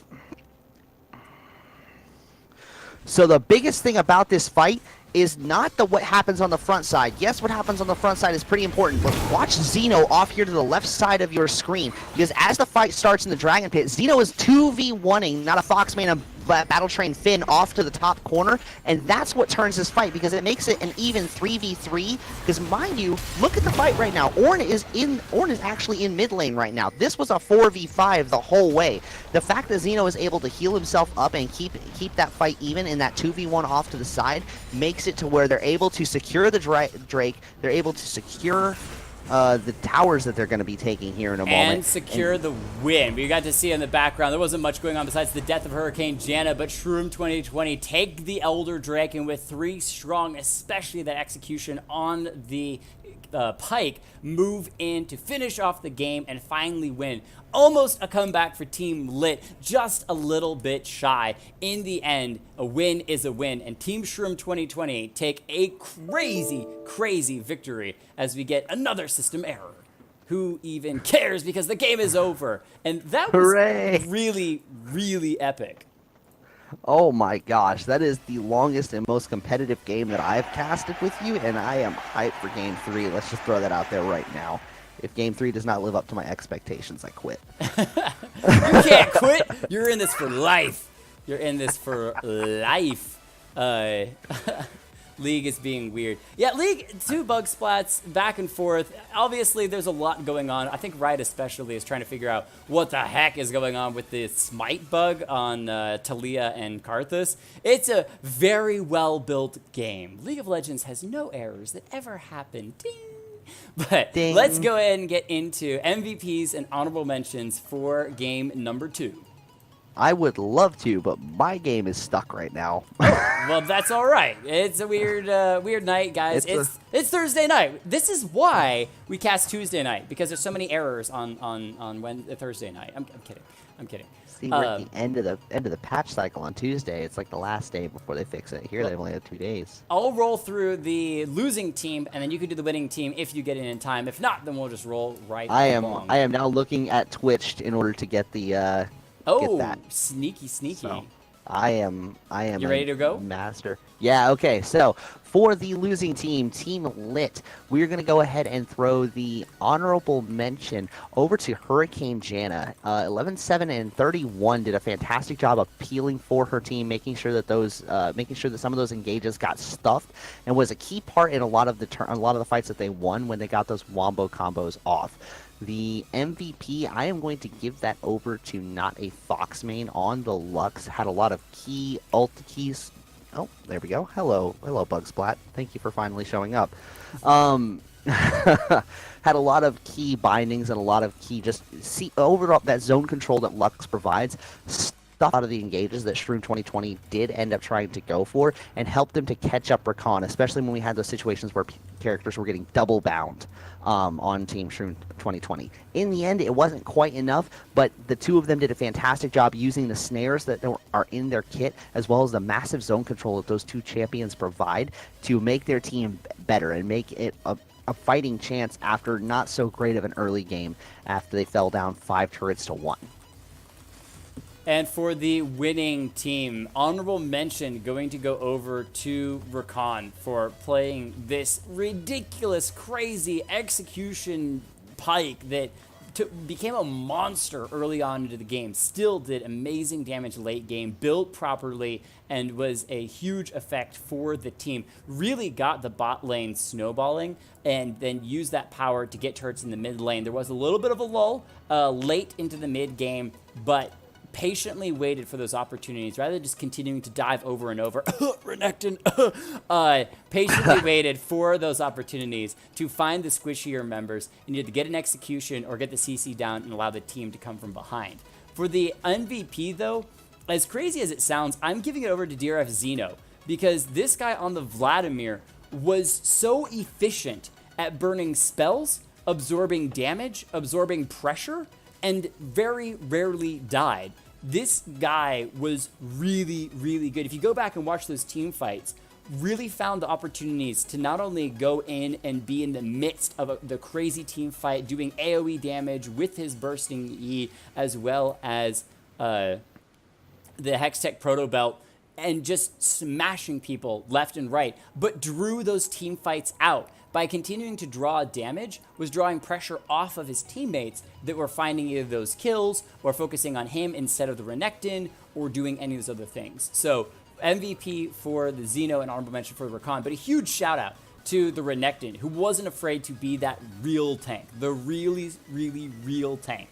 S2: So the biggest thing about this fight is not what happens on the front side. Yes, what happens on the front side is pretty important, but watch Xeno off here to the left side of your screen, because as the fight starts in the Dragon Pit, Xeno is 2v1ing, not a Foxman, a Battle Train Finn off to the top corner, and that's what turns this fight, because it makes it an even 3v3, because mind you, look at the fight right now. Ornn is actually in mid lane right now. This was a 4v5 the whole way. The fact that Xeno is able to heal himself up and keep that fight even in that 2v1 off to the side makes it to where they're able to secure the Drake, they're able to secure the towers that they're going to be taking here in a moment.
S1: And secure the win. We got to see in the background, there wasn't much going on besides the death of Hurricane Janna, but Shroom 2020 take the Elder Dragon with 3 strong, especially that execution on the Pike, move in to finish off the game and finally win. Almost a comeback for Team Lit, just a little bit shy. In the end, a win is a win, and Team Shroom 2020 take a crazy, crazy victory as we get another system error. Who even cares, because the game is over. And that was really, really epic.
S2: Oh my gosh, that is the longest and most competitive game that I've casted with you, and I am hyped for Game 3. Let's just throw that out there right now. If Game 3 does not live up to my expectations, I quit.
S1: You can't quit. You're in this for life. You're in this for life. League is being weird. Yeah, League, 2 bug splats, back and forth. Obviously, there's a lot going on. I think Riot especially is trying to figure out what the heck is going on with the smite bug on Talia and Karthus. It's a very well-built game. League of Legends has no errors that ever happen. Ding! But
S2: Ding.
S1: Let's go ahead and get into MVPs and honorable mentions for game number 2.
S2: I would love to, but my game is stuck right now.
S1: Well, that's all right. It's a weird night, guys. It's Thursday night. This is why we cast Tuesday night, because there's so many errors on Thursday night. I'm kidding.
S2: See, we're at the end of the patch cycle on Tuesday. It's like the last day before they fix it. Here, they've only had 2 days.
S1: I'll roll through the losing team, and then you can do the winning team if you get in time. If not, then we'll just roll right along.
S2: I am now looking at Twitch in order to get the.
S1: Oh,
S2: get that.
S1: sneaky.
S2: So, I am.
S1: You ready to go?
S2: Master. Yeah. Okay. So for the losing team, Team Lit, we're gonna go ahead and throw the honorable mention over to Hurricane Janna. 11-7 and 31 did a fantastic job of peeling for her team, making sure that some of those engages got stuffed, and was a key part in a lot of the fights that they won when they got those wombo combos off. The MVP, I am going to give that over to Not a Fox main on the Lux. Had a lot of key ult keys. Oh, there we go. Hello, Bugsplat. Thank you for finally showing up. Had a lot of key bindings and a lot of key just see overall that zone control that Lux provides. Stuff out of the engages that Shroom 2020 did end up trying to go for and helped them to catch up Rakan, especially when we had those situations where characters were getting double bound on Team Shroom 2020. In the end, it wasn't quite enough, but the two of them did a fantastic job using the snares that are in their kit, as well as the massive zone control that those two champions provide to make their team better and make it a fighting chance after not so great of an early game after they fell down 5 turrets to 1.
S1: And for the winning team, honorable mention going to go over to Rakan for playing this ridiculous, crazy execution pike that became a monster early on into the game. Still did amazing damage late game, built properly, and was a huge effect for the team. Really got the bot lane snowballing, and then used that power to get turrets in the mid lane. There was a little bit of a lull late into the mid game, but patiently waited for those opportunities rather than just continuing to dive over and over. Renekton. Patiently waited for those opportunities to find the squishier members and either get an execution or get the CC down and allow the team to come from behind. For the MVP, though, as crazy as it sounds, I'm giving it over to DRF Zeno because this guy on the Vladimir was so efficient at burning spells, absorbing damage, absorbing pressure, and very rarely died. This guy was really, really good. If you go back and watch those team fights, really found the opportunities to not only go in and be in the midst of the crazy team fight, doing AoE damage with his bursting E, as well as the Hextech Proto Belt, and just smashing people left and right, but drew those team fights out. By continuing to draw damage, was drawing pressure off of his teammates that were finding either those kills or focusing on him instead of the Renekton or doing any of those other things. So MVP for the Xeno and honorable mention for the Rakan, but a huge shout out to the Renekton, who wasn't afraid to be that real tank, the really, really real tank.